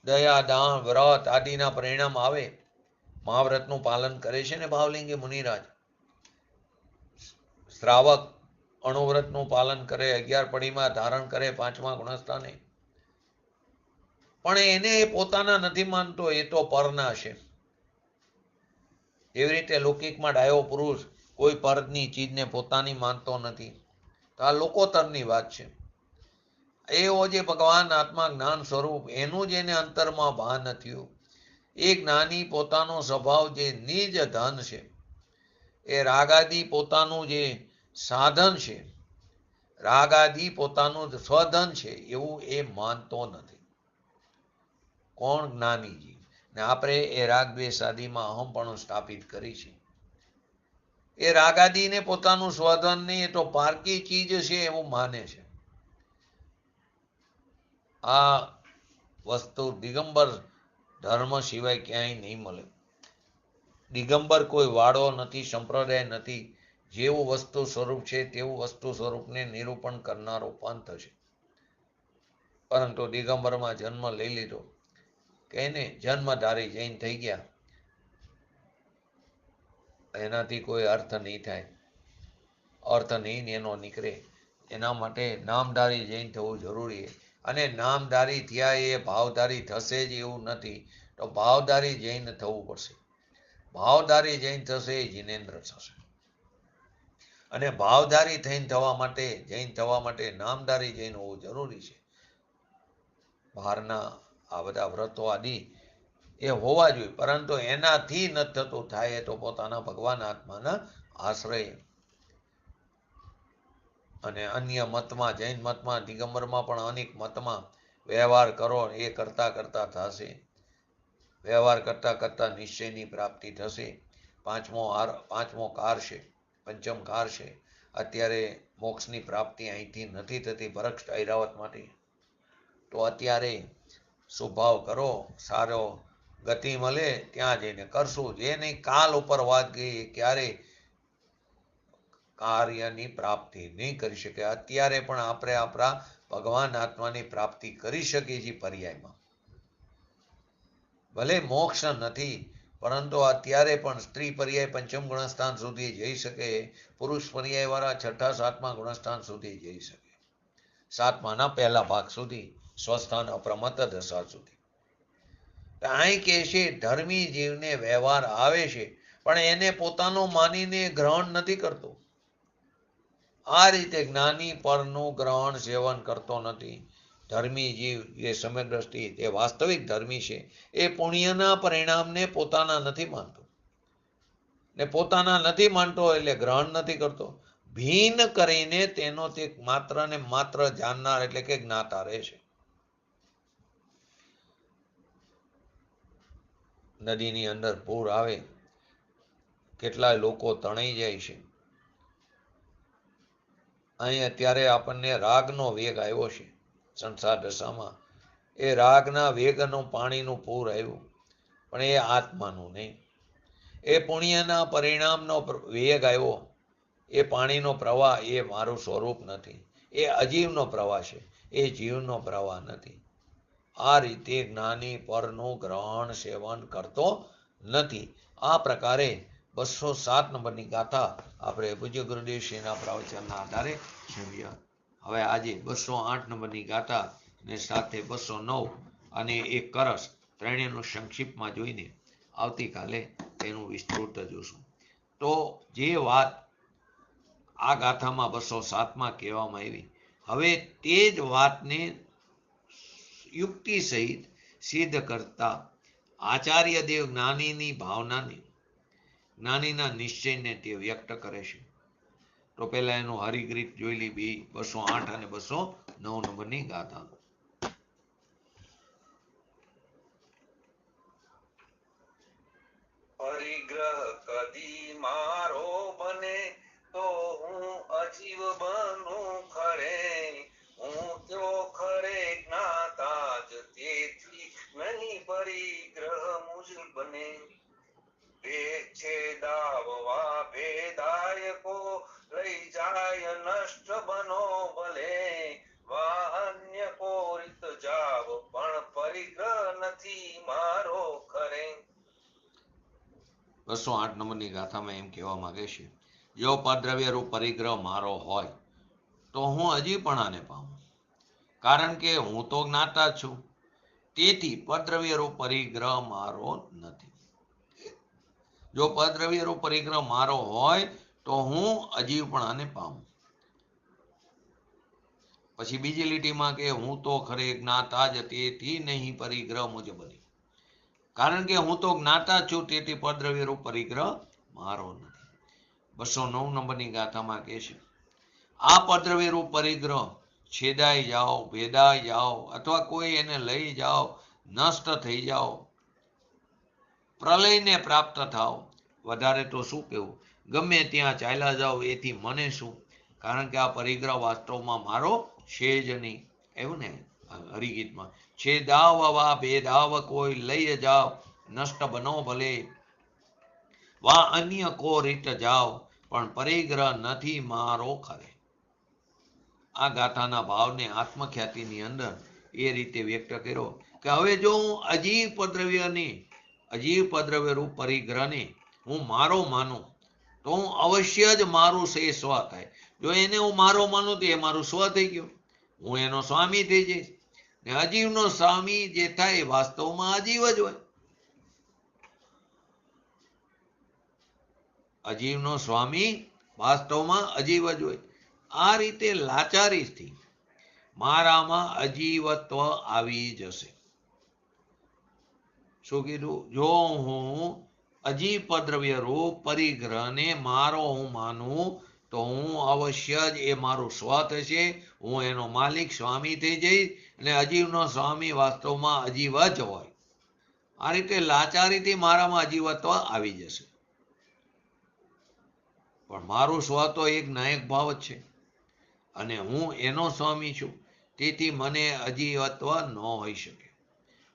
દયા, દાન, વ્રત આદિના પરિણામ આવે. મહાવ્રતનું પાલન કરે છે ને ભાવલિંગી મુનિરાજ. શ્રાવક અણુવ્રતનું પાલન કરે, 11 પડીમાં ધારણ કરે, 5મા ગુણસ્થાને. પણ એને પોતાના નથી માનતો, એ તો પરના છે. એવી રીતે લૌકિકમાં ડાયો પુરુષ કોઈ પરની ચીજને પોતાની માનતો નથી. તો આ લોકોતરની વાત છે. એવો જે ભગવાન આત્મા જ્ઞાન સ્વરૂપ એનું જેને અંતરમાં ભાન થયું, એ જ્ઞાની પોતાનો સ્વભાવ જે નિજ ધન છે, એ રાગાદી પોતાનું જે સાધન છે, રાગાદી પોતાનું સ્વધન છે, એવું એ માનતો નથી. કોણ? જ્ઞાનીજી. ને આપણે એ રાગ દ્વેષ આદિમાં અહમપણું સ્થાપિત કરી છે. એ રાગાદીને પોતાનું સ્વધન નહીં, એ તો પારકી ચીજ છે એવું માને છે. આ વસ્તુ દિગંબર ધર્મ સિવાય ક્યાંય નહીં મળે. દિગંબર કોઈ વાળો નથી, સંપ્રદાય નથી. જેવું વસ્તુ સ્વરૂપ છે તેવું વસ્તુ સ્વરૂપને નિરૂપણ કરનારો પંથ છે. પરંતુ દિગંબરમાં જન્મ લઈ લીધો કે એને જન્મધારી જૈન થઈ ગયા, એનાથી કોઈ અર્થ નહીં થાય. અર્થ નહીં એનો નીકળે. એના માટે નામધારી જૈન થવું જરૂરી છે. અને નામધારી થયા એ ભાવધારી થશે જ એવું નથી. તો ભાવધારી જૈન થવું પડશે. ભાવધારી જૈન થશે એ જિનેન્દ્ર થશે. અને ભાવધારી થઈને જૈન થવા માટે નામધારી જૈન હોવું જરૂરી છે. બહારના આ બધા વ્રતો આદિ એ હોવા જોઈએ, પરંતુ એનાથી ન થતું થાય એ તો પોતાના ભગવાન આત્માના આશ્રય. અને અન્ય મતમાં, જૈન મતમાં, દિગંબરમાં પણ અનેક મતમાં વ્યવહાર કરો, એ કરતા કરતા થશે. વ્યવહાર કરતા કરતા નિશ્ચયની પ્રાપ્તિ થશે. પાંચમો કાર છે, પંચમ કાર છે. અત્યારે મોક્ષની પ્રાપ્તિ અહીંથી નથી થતી ભરક્ષ ઐરાવત માટે. તો અત્યારે સ્વભાવ કરો, સારો ગતિ મળે ત્યાં જઈને કરશું. જે નહીં કાલ ઉપર વાત ગઈ, ક્યારે કાર્યની પ્રાપ્તિ નહીં કરી શકે. અત્યારે પણ આપણે આપણા ભગવાન આત્માની પ્રાપ્તિ કરી શકીએ છીએ પર્યાયમાં. ભલે મોક્ષ નથી, પરંતુ અત્યારે પણ સ્ત્રી પર્યાય પંચમ ગુણસ્થાન સુધી જઈ શકે, પુરુષ પર્યાય વાળા 6, 7મા ગુણસ્થાન સુધી જઈ શકે, 7માના પહેલા ભાગ સુધી, સ્વસ્થાન અપ્રમત્ત દશા સુધી. અહીં કે છે ધર્મી જીવને વ્યવહાર આવે છે, પણ એને પોતાનો માનીને ગ્રહણ નથી કરતો. આ રીતે જ્ઞાની પરનું ગ્રહણ સેવન કરતો નથી. ધર્મી જીવ જે સમય દ્રષ્ટિ તે વાસ્તવિક ધર્મી છે, એ પુણ્યના પરિણામને પોતાના નથી માનતો. ને પોતાના નથી માનતો એટલે ગ્રહણ નથી કરતો. ભીન કરીને તેનો તે માત્ર ને માત્ર જાણનાર એટલે કે જ્ઞાતા રહે છે. નદીની અંદર પૂર આવે, કેટલાય લોકો તણાઈ જાય છે. અહીં અત્યારે આપણને રાગનો વેગ આવ્યો છે સંસાર દશામાં. એ રાગના વેગનું પાણીનું પૂર આવ્યું, પણ એ આત્માનું નહીં. એ પુણ્યના પરિણામનો વેગ આવ્યો. એ પાણીનો પ્રવાહ એ મારું સ્વરૂપ નથી. એ અજીવનો પ્રવાહ છે, એ જીવનો પ્રવાહ નથી. આ રીતે જ્ઞાની પરનું ગ્રહણ સેવન કરતો નથી. આ પ્રકારે 207 નંબરની ગાથા આપણે પૂજ્ય ગુરુદેવશ્રીના પ્રવચનના આધારે સમજ્યા. હવે આજે 208 નંબરની ગાથા ને સાથે 209 અને એક કરસ ત્રણેયનું સંક્ષિપ્તમાં જોઈને આવતીકાલે તેનું વિસ્તૃત જોશું. તો જે વાત આ ગાથામાં 207માં કહેવામાં આવી, હવે તે જ વાતને યુક્તિ સહિત સિદ્ધ કરતા આચાર્ય દેવ જ્ઞાનીની ભાવનાને, જ્ઞાનીના નિશ્ચયને તે વ્યક્ત કરે છે. તો પહેલા એનું હરિગ્રીત જોઈ લી 208 અને 209 નંબરની ગાથા. પરિગ્રહ કદી મારો બને તો હું અજીવ બનું ખરે, હું તો ખરે જ્ઞાતા જ તેથી નહીં પરિગ્રહ મુજ બને. ભેદ છે દાવવા ભેદાયકો, લઈ જાય નષ્ટ બનો ભલે, વાહન્ય કોરિત જાવ પણ પરિગ્રહ નથી નથી મારો ખરે. 208 નંબરની ગાથામાં એમ કહેવા માંગે છે, જો પદ્રવ્ય રૂપ પરિગ્રહ મારો હોય તો હું અજીવપણાને પામું, કારણ કે હું તો જ્ઞાતા છું, તેથી પદ્રવ્ય રૂપ પરિગ્રહ મારો નથી. જો પદ્રવ્ય રૂપ પરિગ્રહ મારો હોય તો હું અજીવપણાને પામું. પછી બીજી લીટીમાં કે હું તો ખરે જ્ઞાતા જ, તેથી નહીં પરિગ્રહ મુજ બની, કારણ કે હું તો જ્ઞાતા છું, તેથી પદ્રવ્ય રૂપ પરિગ્રહ મારો નથી. 209 નંબરની ગાથામાં કહે છે, આ પદ્રવ્ય રૂપ પરિગ્રહ છેદાઈ જાઓ, ભેદાઈ જાઓ, અથવા કોઈ એને લઈ જાઓ, નષ્ટ થઈ જાઓ, પ્રલયને પ્રાપ્ત થાવ, વધારે તો શું કહેવું, ગમે ત્યાં ચાલ્યા જાઓ, એથી મને શું, કારણ કે આ પરિગ્રહ વાસ્તવમાં મારો છે જ નહીં. એવું ને હરિગીતમાં, છેદાવ વા ભેદાવ કોઈ લઈ જાઓ, નષ્ટ બનો ભલે, વા અન્ય કો રીત જાઓ, પણ પરિગ્રહ નથી મારો ખરે. આ ગાથાના ભાવને આત્મખ્યાતિની અંદર એ રીતે વ્યક્ત કર્યો કે હવે જો હું અજીવ પદ્રવ્ય રૂપ પરિગ્રહને હું મારો માનું તો હું અવશ્ય જ મારું સે સ્વ થાય. જો એને હું મારો માનું તો એ મારું સ્વ થઈ ગયું, હું એનો સ્વામી થઈ જઈશ. ને અજીવનો સ્વામી જે થાય એ વાસ્તવમાં અજીવ જ હોય. અજીવનો સ્વામી વાસ્તવમાં અજીવ જ હોય. આ રીતે લાચારીથી મારામાં અજીવત્વ આવી જશે. શું કીધું, જો હું અજીવ પદ્રવ્ય રૂપ પરિગ્રહને મારો હું માનું તો હું અવશ્ય જ એ મારું સ્વ થશે, હું એનો માલિક સ્વામી થઈ જઈશ, અને અજીવનો સ્વામી વાસ્તવમાં અજીવ જ હોય. આ રીતે લાચારીથી મારામાં અજીવત્વ આવી જશે. પણ મારું સ્વ તો એક નાયક ભાવ જ છે, અને હું એનો સ્વામી છું, તેથી મને અજીવત્વ ન હોઈ શકે.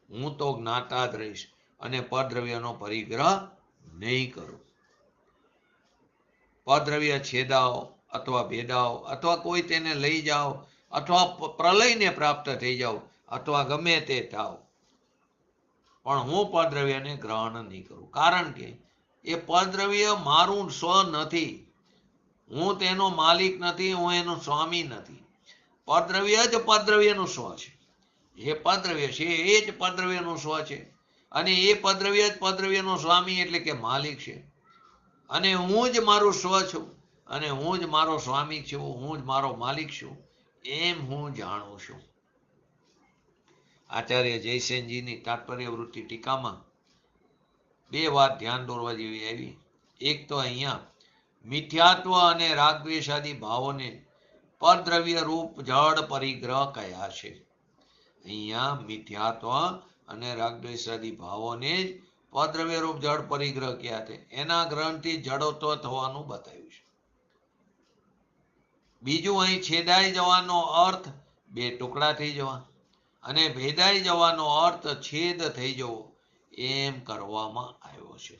હું તો જ્ઞાતા જ રહીશ અને પદ્રવ્યનો પરિગ્રહ નહીં કરું. પદ્રવ્ય છેદાઓ અથવા ભેદાઓ, અથવા કોઈ તેને લઈ જાઓ, અથવા પ્રલયને પ્રાપ્ત થઈ જાઓ, અથવા ગમે તે થાવ, પણ હું પદ્રવ્યને ગ્રહણ નહીં કરું, કારણ કે એ પદ્રવ્ય મારું સ્વ નથી, હું તેનો માલિક નથી, હું એનો સ્વામી નથી. પદ્રવ્ય જ પદ્રવ્યનું સ્વ છે. જે પદ્રવ્ય છે એ જ પદ્રવ્યનું સ્વ છે, અને એ પદ્રવ્ય જ પદ્રવ્યનો સ્વામી એટલે કે માલિક છે. અને હું જ મારું સ્વ છું, અને હું જ મારો સ્વામી છું, હું જ મારો માલિક છું, એમ હું જાણું છું. આચાર્ય જયસેનજીની તાત્પર્ય વૃત્તિ ટીકામાં બે વાત ધ્યાન દોરવા જેવી આવી. એક તો અહીંયા મિથ્યાત્વ અને રાગદ્વેષાદી ભાવોને પદ્રવ્ય રૂપ જડ પરિગ્રહ કયા છે. અહીંયા મિથ્યાત્વ અને રાગદ્વેષાદી ભાવોને જ પદ્રવ્ય રૂપ જડ પરિગ્રહ કયા છે. એના ગ્રહણથી જડોત્વ થવાનું બતાવ્યું છે. બીજું, અહીં છેદાઈ જવાનો અર્થ બે ટુકડા થઈ જવા, અને ભેદાઈ જવાનો અર્થ છેદ થઈ જવો એમ કરવામાં આવ્યો છે.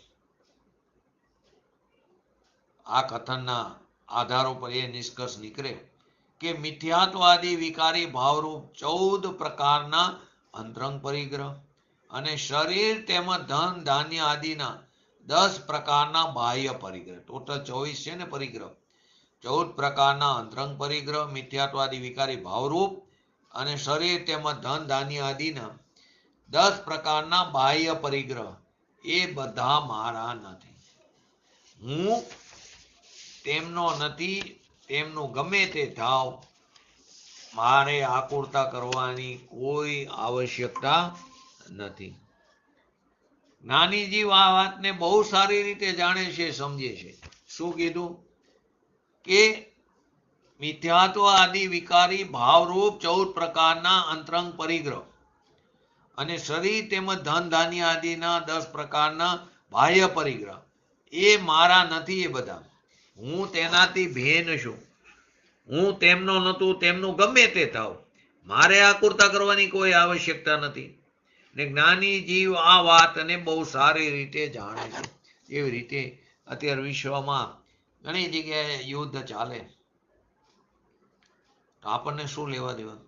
આ કથનના આધારો પર એ નિષ્કર્ષ નીકળે કે મિથ્યાત્વાદી વિકારી ભાવરૂપ 14 પ્રકારના અંતરંગ પરિગ્રહ અને શરીર તેમજ ધન ધાન્ય આદિના 10 પ્રકારના બાહ્ય પરિગ્રહ, ટોટલ 24 છે ને પરિગ્રહ. 14 પ્રકારના અંતરંગ પરિગ્રહ, મિથ્યાત્વાદી વિકારી ભાવરૂપ અને શરીર તેમજ ધન ધાન્ય આદિના 10 પ્રકારના બાહ્ય પરિગ્રહ, એ બધા મારા નથી. હું તેમનો નથી, તેમનું ગમે તે થાવ, મારે આકુરતા કરવાની કોઈ આવશ્યકતા નથી. જ્ઞાની જીવ આ વાતને બહુ સારી રીતે જાણે છે, સમજે છે. શું કીધું કે મિથ્યાત્વ આદિ વિકારી ભાવરૂપ 14 પ્રકારના અંતરંગ પરિગ્રહ અને શરીર તેમજ ધન ધાન્ય આદિના 10 પ્રકારના બાહ્ય પરિગ્રહ, એ મારા નથી. એ બધા હું તેનાથી ભેન છું. હું તેમનો નતું, તેમનું ગમે તે થાવ, મારે આકુરતા કરવાની કોઈ આવશ્યકતા નથી. ને જ્ઞાની જીવ આ વાતને બહુ સારી રીતે જાણે છે. એવી રીતે અત્યારે વિશ્વમાં ઘણી જગ્યાએ યુદ્ધ ચાલે, તો આપણને શું લેવા દેવા?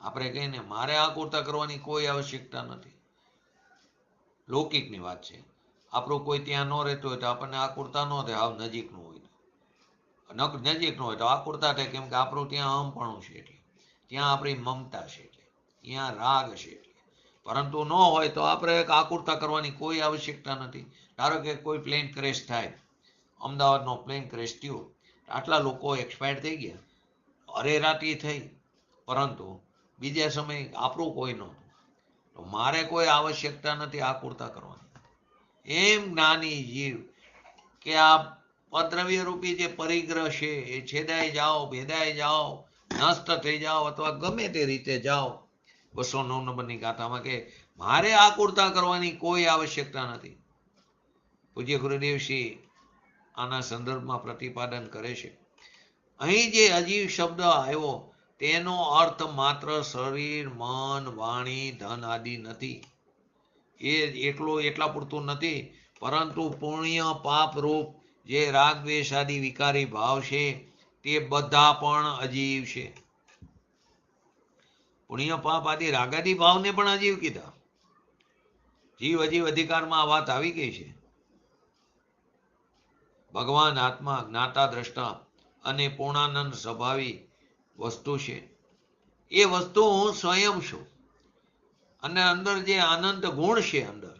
આપણે કહીને મારે આકુરતા કરવાની કોઈ આવશ્યકતા નથી, લૌકિકની વાત છે. આપણું કોઈ ત્યાં ન રહેતું હોય તો આપણને આકુરતા ન થાય, હાવ નજીકનું હોય તો નજીકનું હોય તો આકુરતા થાય, કેમ કે આપણું ત્યાં અહમપણું છે, એટલે ત્યાં આપણી મમતા છે, એટલે ત્યાં રાગ છે, એટલે. પરંતુ ન હોય તો આપણે આકુરતા કરવાની કોઈ આવશ્યકતા નથી. ધારો કે કોઈ પ્લેન ક્રેશ થાય, અમદાવાદનો પ્લેન ક્રેશ થયો, આટલા લોકો એક્સપાયર થઈ ગયા, અરેરાટી થઈ, પરંતુ બીજા સમયે આપણું કોઈ નહોતું, તો મારે કોઈ આવશ્યકતા નથી આકુરતા કરવાની. એમ જ્ઞાની જીવ કે આ અદ્રવ્ય રૂપી જે પરિગ્રહ છે એ છેદાઈ જાઓ, ભેદાઈ જાઓ, નષ્ટ થઈ જાઓ, અથવા ગમે તે રીતે જાઓ. 209 નંબરની ગાથામાં કે મારે આકુરતા કરવાની કોઈ આવશ્યકતા નથી. પૂજ્ય ગુરુદેવશ્રી આના સંદર્ભમાં પ્રતિપાદન કરે છે. અહીં જે અજીવ શબ્દ આવ્યો તેનો અર્થ માત્ર શરીર, મન, વાણી, ધન આદિ નથી. એ એટલા પૂરતું નથી, પરંતુ પુણ્ય પાપ રૂપ જે રાગ દ્વેષ આદિ વિકારી ભાવ છે તે બધા પણ અજીવ છે. પુણ્ય પાપ આદિ રાગાદી ભાવને પણ અજીવ કીધા. જીવ અજીવ અધિકારમાં આ વાત આવી ગઈ છે. ભગવાન આત્મા જ્ઞાતા દ્રષ્ટા અને પૂર્ણાનંદ સ્વભાવી વસ્તુ છે. એ વસ્તુ હું સ્વયં છું, અને અંદર જે અનંત ગુણ છે અંદર,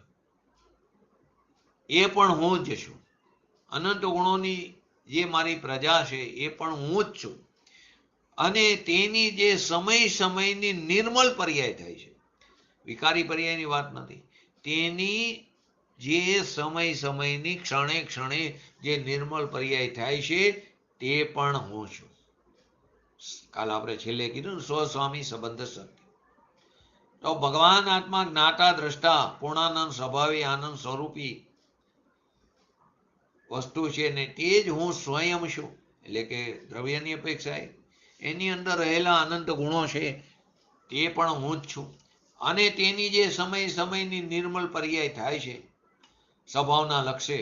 એ પણ હું જ છું. અનંત ગુણોની જે મારી પ્રજા છે એ પણ હું જ છું. અને તેની જે સમયની નિર્મળ પર્યાય થાય છે, વિકારી પર્યાયની વાત નથી, તેની જે સમયની ક્ષણે ક્ષણે જે નિર્મળ પર્યાય થાય છે તે પણ હું છું. કાલ આપણે છેલ્લે કીધું ને, સ્વસ્વામી સંબંધ શક્તિ. તો ભગવાન આત્મા જ્ઞાતા દ્રષ્ટા પૂર્ણાનંદ સ્વભાવી આનંદ સ્વરૂપી વસ્તુ છે ને તે જ હું સ્વયં છું. એટલે કે દ્રવ્યની અપેક્ષાએ એની અંદર રહેલા અનંત ગુણો છે તે પણ હું જ છું. અને તેની જે સમયની નિર્મળ પર્યાય થાય છે સ્વભાવના લક્ષે,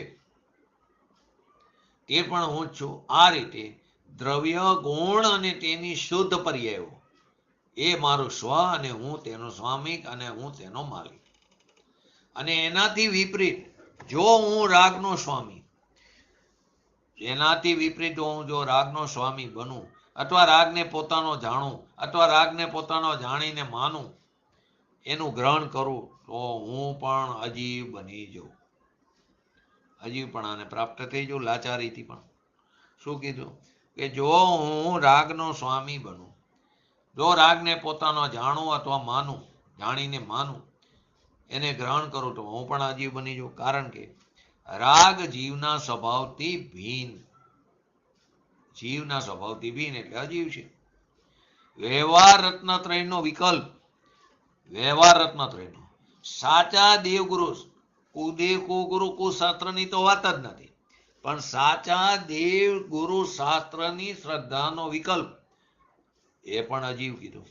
તે પણ હું જ છું. આ રીતે દ્રવ્ય, ગુણ અને તેની શુદ્ધ પર્યાયો એ મારું સ્વ, અને હું તેનો સ્વામી, અને હું તેનો માલિક. અને એનાથી વિપરીત જો હું રાગનો સ્વામી, એનાથી વિપરીત હું જો રાગનો સ્વામી બનું, અથવા રાગને પોતાનો જાણું, અથવા રાગને પોતાનો જાણીને માનું, એનું ગ્રહણ કરું, તો હું પણ અજીવ બની જાઉં. અજીવપણાને પ્રાપ્ત થઈ જાઉં, લાચારીથી પણ. શું કીધું? કે જો હું રાગનો સ્વામી બનું, જો રાગને પોતાનો જાણું અથવા માનું, જાણીને માનું, એને ગ્રહણ કરું, તો હું પણ અજીવ બની જાઉં. કારણ કે રાગ જીવના સ્વભાવથી ભિન્ન, જીવના સ્વભાવથી ભિન્ન એટલે અજીવ છે. વ્યવહાર રત્નત્રયનો વિકલ્પ, વ્યવહાર રત્નત્રયનો સાચા દેવગુરુ, કુદેવ કુગુરુ કુશાસ્ત્રની તો વાત જ નથી, પણ સાચા દેવ ગુરુ શાસ્ત્રની શ્રદ્ધાનો વિકલ્પ એ પણ અજીવ કીધું.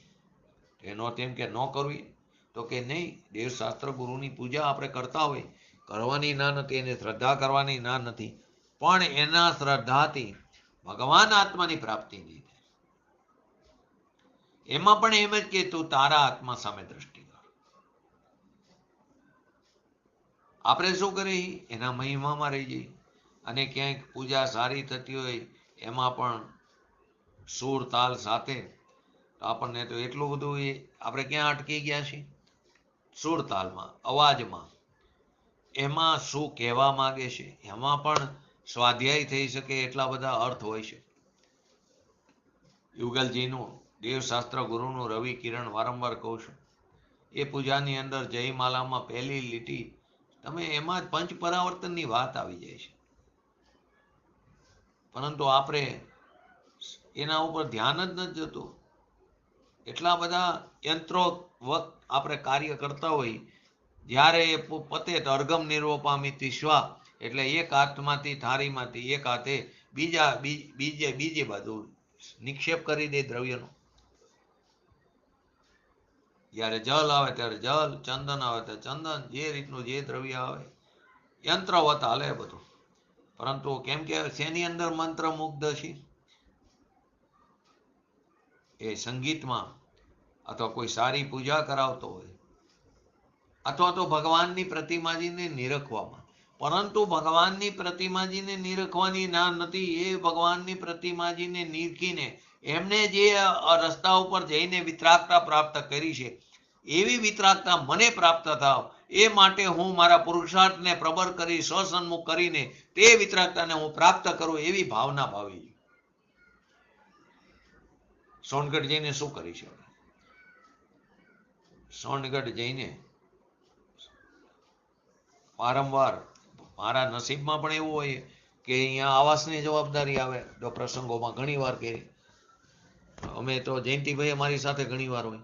એનો તેમ કે ન કરવી, તો કે નહીં, દેવશાસ્ત્ર ગુરુની પૂજા આપણે કરતા હોય, કરવાની ના નથી, એને શ્રદ્ધા કરવાની ના નથી, પણ એના શ્રદ્ધાથી ભગવાન આત્માની પ્રાપ્તિ નહીં થાય. એમાં પણ એમ જ કે તું તારા આત્મા સામે દ્રષ્ટિ કર. આપણે શું કરીએ? એના મહિમામાં રહી જઈએ. અને ક્યાંક પૂજા સારી થતી હોય એમાં પણ સૂર તાલ સાથે, તો આપણને તો એટલું બધું આપણે ક્યાં અટકી ગયા છીએ? સૂર તાલમાં, અવાજમાં, એમાં શું કહેવા માંગે છે, એમાં પણ સ્વાધ્યાય થઈ શકે એટલા બધા અર્થ હોય છે. યુગલજીનું, દેવશાસ્ત્ર ગુરુનું રવિ કિરણ વારંવાર કહું છું, એ પૂજાની અંદર જયમાલામાં પહેલી લીટી, તમે એમાં જ પંચ પરાવર્તનની વાત આવી જાય છે. પરંતુ આપણે એના ઉપર ધ્યાન જ નથી જતું. એટલા બધા યંત્રો આપણે કાર્ય કરતા હોય, જ્યારે એ પતે તો અર્ગમ નિર્વપામિતિ સ્વા, એટલે એક હાથમાંથી થાળીમાંથી એક હાથે બીજે બાજુ નિક્ષેપ કરી દે દ્રવ્યનો. જ્યારે જલ આવે ત્યારે જલ, ચંદન આવે ત્યારે ચંદન, જે રીતનું જે દ્રવ્ય આવે યંત્રવત હાલે બધું. પરંતુ કેમ કે શેની અંદર મંત્ર મુગ્ધ છે? એ સંગીતમાં અથવા કોઈ સારી પૂજા કરાવતો હોય, અથવા તો ભગવાનની પ્રતિમાજીને નિરખવામાં. પરંતુ ભગવાનની પ્રતિમાજીને નિરખવાની ના નથી. એ ભગવાનની પ્રતિમાજીને નિરખીને એમને જે રસ્તા ઉપર જઈને વિતરાગતા પ્રાપ્ત કરી છે, એવી વિતરાગતા મને પ્રાપ્ત થાવ એ માટે હું મારા પુરુષાર્થને પ્રબળ કરી સ્વસન્મુખ કરીને તે વિતરાગતાને હું પ્રાપ્ત કરું એવી ભાવના ભાવી. સોનગઢ જઈને શું કરી છે? સોનગઢ જઈને વારંવાર મારા નસીબમાં પણ એવું હોય કે અહીંયા આવાસની જવાબદારી આવે. જો પ્રસંગોમાં ઘણી વાર કરી, અમે તો જયંતિભાઈ અમારી સાથે ઘણી વાર હોય,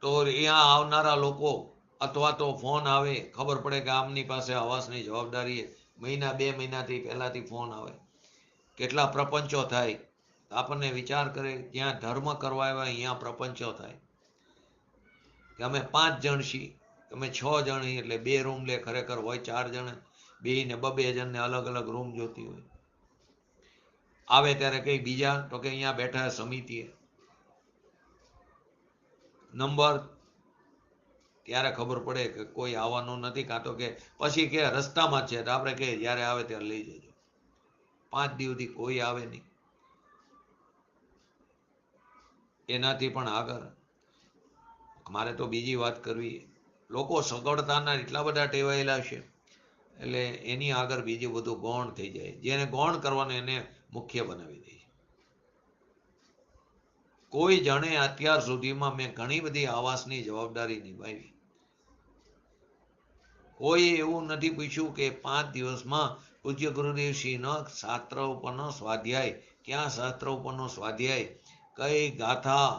તો અહીંયા આવનારા લોકો અથવા તો ફોન આવે, ખબર પડે કે આમની પાસે આવાસની જવાબદારી મહિના 2 મહિનાથી પહેલાથી ફોન આવે. કેટલા પ્રપંચો થાય, આપણને વિચાર કરે જ્યાં ધર્મ કરવા આવ્યા અહીંયા પ્રપંચો થાય કે અમે 5 જણ છીએ, અમે 6 જણ, એટલે 2 રૂમ લે. ખરેખર હોય 4 જણ, 2 ને 2 જણને અલગ અલગ રૂમ જોતી હોય. આવે ત્યારે કઈ બીજા, તો કે અહીંયા બેઠા સમિતિએ નંબર, ત્યારે ખબર પડે કે કોઈ આવવાનું નથી, કાં તો કે પછી કે રસ્તામાં છે, તો આપણે કે જ્યારે આવે ત્યારે લઈ જજો. 5 દિવસથી કોઈ આવે નહીં. એનાથી પણ આગળ મારે તો બીજી વાત કરવી, લોકો સગવડતાના એટલા બધા ટેવાયેલા છે, એટલે એની આગળ બીજું બધું ગૌણ થઈ જાય. જેને ગૌણ કરવાનું એને મુખ્ય બનાવી દે. કોઈ જણે અત્યાર સુધીમાં મેં ઘણી બધી આવાસની જવાબદારી નિભાવી, કોઈ એવું નથી પૂછ્યું કે 5 દિવસમાં પૂજ્ય ગુરુદેવશ્રીનો શાસ્ત્ર ઉપરનો સ્વાધ્યાય, ક્યાં શાસ્ત્ર ઉપરનો સ્વાધ્યાય, કઈ ગાથા,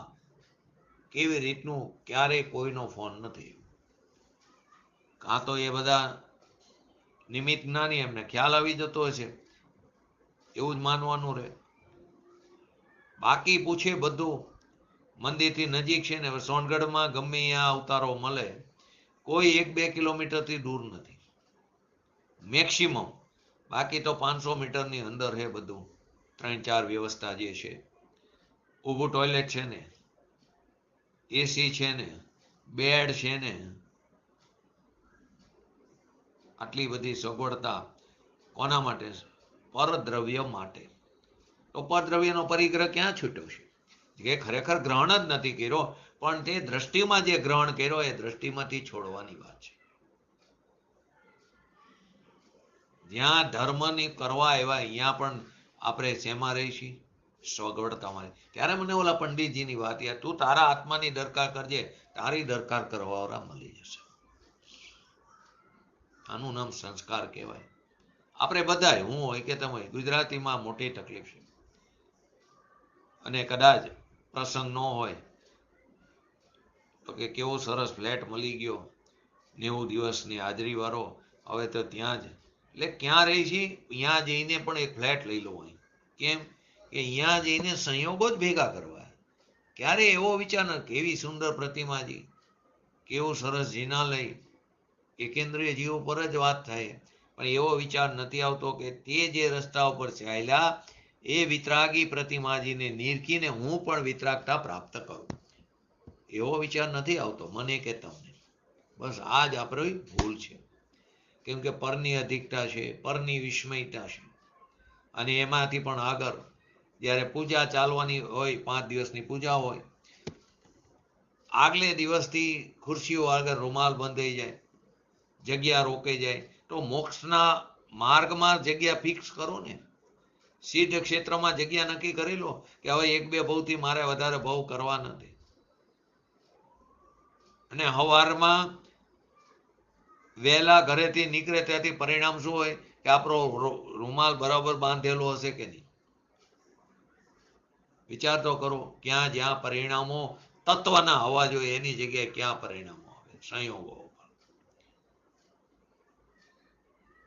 કેવી રીતનું, ક્યારેય કોઈનો ફોન નથી. કાં તો એ બધા નિમિત્ત જ્ઞાની, એમને ખ્યાલ આવી જતો હશે, એવું જ માનવાનું રહે. બાકી પૂછે બધું મંદિરથી નજીક છે ને. સોનગઢમાં ગમે ત્યાં અવતારો મળે, કોઈ 1-2 કિલોમીટરથી દૂર નથી મેક્સિમમ. બાકી તો 500 મીટરની અંદર છે બધું. 3-4 વ્યવસ્થા જે છે, ઊભું ટોયલેટ છે ને, એસી છે ને, બેડ છે ને, આટલી બધી સગવડતા કોના માટે? પરદ્રવ્ય માટે. તો પરદ્રવ્યનો પરિગ્રહ ક્યાં છૂટ્યો છે? જે ખરેખર ગ્રહણ જ નથી કર્યો, પણ તે દ્રષ્ટિમાં જે ગ્રહણ કર્યો એ દ્રષ્ટિમાંથી છોડવાની વાત છે. જ્યાં ધર્મની કરવા આવ્યા અહીંયા પણ આપણે શેમાં રહી છીએ? સગવડતામાં. ત્યારે મને ઓલા પંડિતજીની વાત યાદ, તું તારા આત્માની દરકાર કરજે, તારી દરકાર કરવાવાળા મળી જશે. આનું નામ સંસ્કાર કહેવાય. આપણે બધા, હું હોય કે તમે હોય, ગુજરાતીમાં મોટી તકલીફ છે. અને કદાચ પ્રસંગ ન હોય તો કે કેવો સરસ ફ્લેટ મળી ગયો, 90 દિવસની હાજરી વાળો, હવે તો ત્યાં જ. એટલે ક્યાં રહી છે? અહીંયા જઈને પણ એક ફ્લેટ લઈ લો. કેમ કે અહીંયા જઈને સંયોગો જ ભેગા કરવા. ક્યારે એવો વિચાર ન, કેવી સુંદર પ્રતિમાજી, કેવું સરસ જિનાલય, એકેન્દ્રીય જીવ પર જ વાત થાય, પણ એવો વિચાર નથી આવતો કે તે જે રસ્તા ઉપર ચાલ્યા એ વિતરાગી પ્રતિમાજીને નિરખીને હું પણ વિતરાગતા પ્રાપ્ત કરું. એવો વિચાર નથી આવતો મને કે તમને. બસ આ જ આપણી ભૂલ છે. કેમ કે પરની અધિકતા છે, પરની વિસ્મયતા છે. અને એમાંથી પણ આગળ જ્યારે પૂજા ચાલવાની હોય, 5 દિવસની પૂજા હોય, આગલે દિવસથી ખુરશીઓ આગળ રૂમાલ બંધાઈ જાય, જગ્યા રોકાઈ જાય. તો મોક્ષના માર્ગમાં જગ્યા ફિક્સ કરો ને. સિદ્ધ ક્ષેત્રમાં જગ્યા નક્કી કરી લો કે હવે 1-2 ભવથી મારે વધારે ભવ કરવા નથી. અને હવારમાં વહેલા ઘરેથી નીકળે ત્યાંથી પરિણામ શું હોય કે આપણો રૂમાલ બરાબર બાંધેલો હશે કે નહીં? વિચાર તો કરો. ક્યાં જ્યાં પરિણામો તત્વના હોવા જોઈએ એની જગ્યાએ ક્યાં પરિણામો આવે? સંયોગો.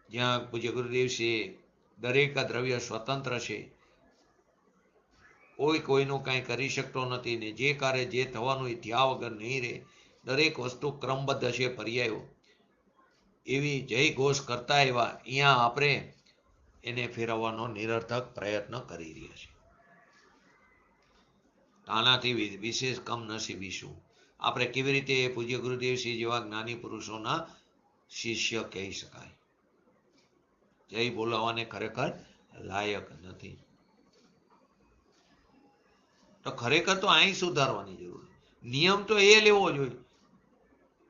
જ્યાં પૂજ્ય ગુરુદેવશ્રી દરેક દ્રવ્ય સ્વતંત્ર છે, કોઈ કોઈનું કાંઈ કરી શકતો નથી, ને જે કાર્ય જે થવાનું એ થયા વગર નહીં રહે. દરેક વસ્તુ ક્રમબદ્ધ છે, પર્યાયો. એવી જય ઘોષ કરતા એવા અહીંયા આપણે એને ફેરવવાનો નિરર્થક પ્રયત્ન કરી રહ્યા છીએ. તો આનાથી વિશેષ કમનસીબી શું? આપણે કેવી રીતે પૂજ્ય ગુરુદેવશ્રી જેવા જ્ઞાની પુરુષોના શિષ્ય કહી શકાય? જય બોલાવાને ખરેખર લાયક નથી. તો ખરેખર તો અહીં સુધારવાની જરૂર. નિયમ તો એ લેવો જોઈએ.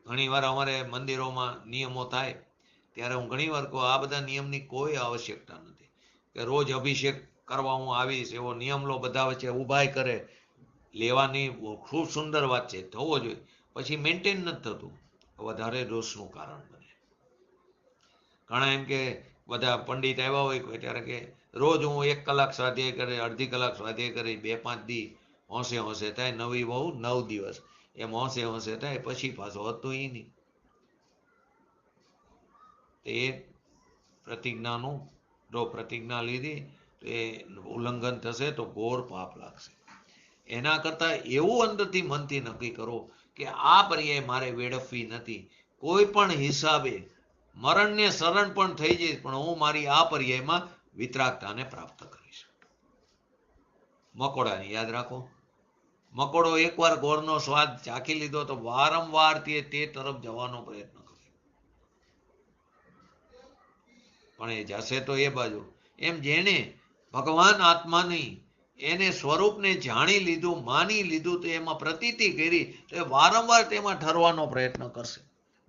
ઘણી વાર અમારે મંદિરોમાં નિયમો થાય ત્યારે હું ઘણી વાર કહું, આ બધા નિયમની કોઈ આવશ્યકતા નથી કે રોજ અભિષેક કરવા હું આવીશ એવો નિયમ લો, બધા વચ્ચે ઉભાઈ કરે લેવાની ખૂબ સુંદર વાત છે, થવો જોઈએ. પછી મેન્ટેન નથી થતું, વધારે દોષનું કારણ બને. ઘણા એમ કે બધા પંડિત આવ્યા હોય ત્યારે કે રોજ હું 1 કલાક સ્વાધ્યાય કરે, અડધી કલાક સ્વાધ્યાય કરી, 2-5 દી હોંશે હોંશે થાય, નવી બહુ 9 દિવસ એમ હોંશે હોંશે થાય, પછી પાછો હતું એ નહીં. એ પ્રતિજ્ઞાનું જો પ્રતિજ્ઞા લીધી તો એ ઉલ્લંઘન થશે તો ઘોર પાપ લાગશે. એના કરતા એવું અંદરથી મનથી નક્કી કરો કે આ પર્યાય મારે વેડફવી નથી. કોઈ પણ હિસાબે મરણને શરણ પણ થઈ જઈશ, પણ હું મારી આ પર્યાયમાં વિતરાગતાને પ્રાપ્ત કરીશ. મકોડાને યાદ રાખો. મકોડો એકવાર ગોળનો સ્વાદ ચાખી લીધો તો વારંવાર તે તરફ જવાનો પ્રયત્ન કરે, પણ એ જશે તો એ બાજુ. એમ જેને ભગવાન આત્માની એને સ્વરૂપને જાણી લીધું, માની લીધું, તો એમાં પ્રતીતિ કરી તો એ વારંવાર તેમાં ઠરવાનો પ્રયત્ન કરશે.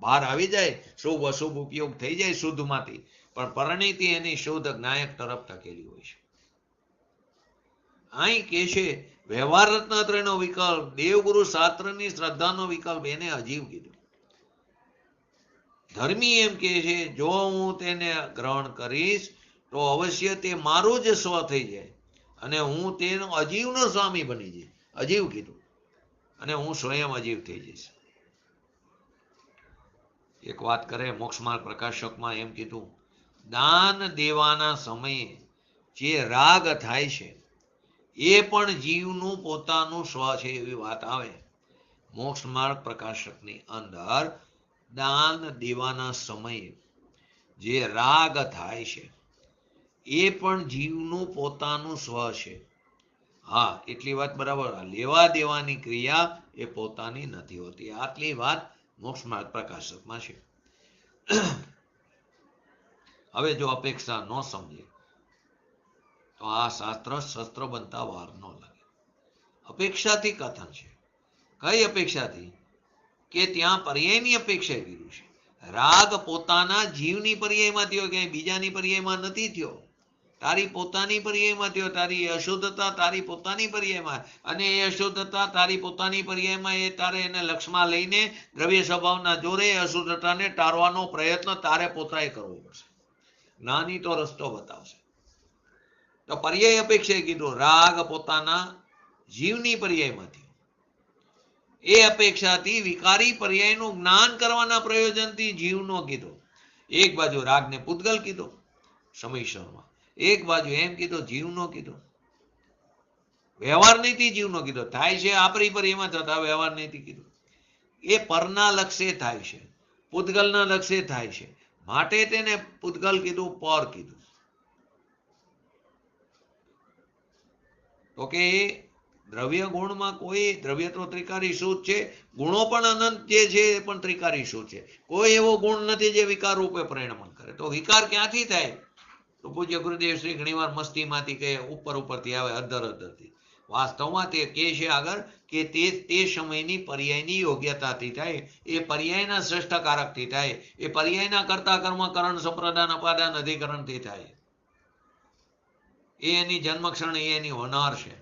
બહાર આવી જાય, શુભ અશુભ ઉપયોગ થઈ જાય શુદ્ધમાંથી, પણ પરિણીતિ એની શુદ્ધ જ્ઞાયક તરફ ટકેલી હોય છે. અહીં કે છે વ્યવહાર રત્નાત્રયનો વિકલ્પ, દેવગુરુ શાસ્ત્રની શ્રદ્ધાનો વિકલ્પ, એને અજીવ કીધું. ધર્મી એમ કે છે જો હું તેને ગ્રહણ કરીશ તો અવશ્ય તે મારું જ સ્વ થઈ જાય અને હું તેનો અજીવનો સ્વામી બની જઈશ. અજીવ કીધું, અને હું સ્વયં અજીવ થઈ જઈશ. એક વાત કરે મોક્ષમાર્ગ પ્રકાશકમાં એમ કીધું, દાન દેવાના સમયે જે રાગ થાય છે એ પણ જીવનું પોતાનું સ્વ છે, એવી વાત આવે મોક્ષમાર્ગ પ્રકાશકની અંદર. દાન દેવાના સમયે જે રાગ થાય છે એ પણ જીવનું પોતાનું સ્વ છે. હા, એટલી વાત બરાબર. લેવા દેવાની ક્રિયા એ પોતાની નથી હોતી. આટલી વાત મોક્ષમાર્ગ પ્રકાશકમાં છે. હવે જો અપેક્ષા ન સમજે તો આ શાસ્ત્ર શસ્ત્ર બનતા વાર ન લાગે. અપેક્ષાથી કથન છે. કઈ અપેક્ષાથી? કે ત્યાં પર્યાયની અપેક્ષા કર્યું છે. રાગ પોતાના જીવની પર્યાયમાં થયો, ક્યાંય બીજાની પર્યાયમાં નથી થયો. તારી પોતાની પર્યાયમાં થયો. તારી અશુદ્ધતા તારી પોતાની પર્યાયમાં, અને એ અશુદ્ધતા તારી પોતાની પર્યાયમાં એ તારે એને લક્ષમાં લઈને દ્રવ્ય સ્વભાવના જોરે અશુદ્ધતાને ટાળવાનો પ્રયત્ન તારે પોતાએ કરવો પડશે. જ્ઞાની તો રસ્તો બતાવશે. તો પર્યાય અપેક્ષાએ કીધું રાગ પોતાના જીવની પર્યાયમાં થયો. એ અપેક્ષાથી વિકારી પર્યાયનું જ્ઞાન કરવાના પ્રયોજનથી જીવનો કીધો. એક બાજુ રાગને પૂતગલ કીધો સમયસરમાં, એક બાજુ એમ કીધો જીવનો કીધો. વ્યવહાર નીતિ જીવનો કીધો. થાય છે આપણી પર્યાયમાં થતા વ્યવહાર નીતિ કીધો. એ પરના લક્ષ્ય થાય છે, પૂતગલના લક્ષ્ય થાય છે, માટે તેને પૂતગલ કીધું, પર કીધું. તો કે દ્રવ્ય ગુણમાં કોઈ દ્રવ્ય તો ત્રિકારી શુદ્ધ છે, ગુણો પણ અનંત જે છે એ પણ ત્રિકારી શુદ્ધ છે. કોઈ એવો ગુણ નથી જે વિકાર રૂપે પરિણમન કરે. તો વિકાર ક્યાંથી થાય? તો પૂજ્ય ગુરુદેવ શ્રી ઘણીવાર મસ્તીમાંથી કે ઉપરથી આવે, અધરથી. વાસ્તવમાં તે કે છે આગળ કે તે સમયની પર્યાયની યોગ્યતાથી થાય, એ પર્યાયના શ્રેષ્ઠકારકથી થાય, એ પર્યાયના કર્તા કર્મ કરણ સંપ્રદાન અપાદાન અધિકરણથી થાય. એ એની જન્મક્ષણ, એ એની હોનાર છે.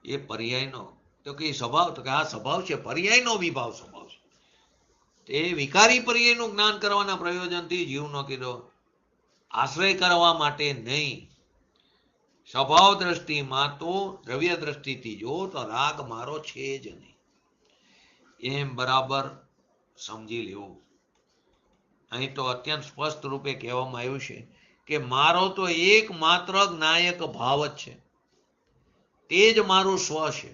એ પર્યાયનો તો કે સ્વભાવ, તો કે આ સ્વભાવ છે, પર્યાયનો વિભાવ સ્વભાવ છે. તે વિકારી પર્યાયનું જ્ઞાન કરવાના પ્રયોજનથી જીવનો કીધો. આશ્રય કરવા માટે નહીં. સ્વભાવ દ્રષ્ટિમાં તો દ્રવ્ય દ્રષ્ટિથી જો તો રાગ મારો છે જ નહીં, એમ બરાબર સમજી લેવું. અહીં તો અત્યંત સ્પષ્ટ રૂપે કહેવામાં આવ્યું છે કે મારો તો એકમાત્ર જ્ઞાયક ભાવ જ છે, તે જ મારું સ્વ છે.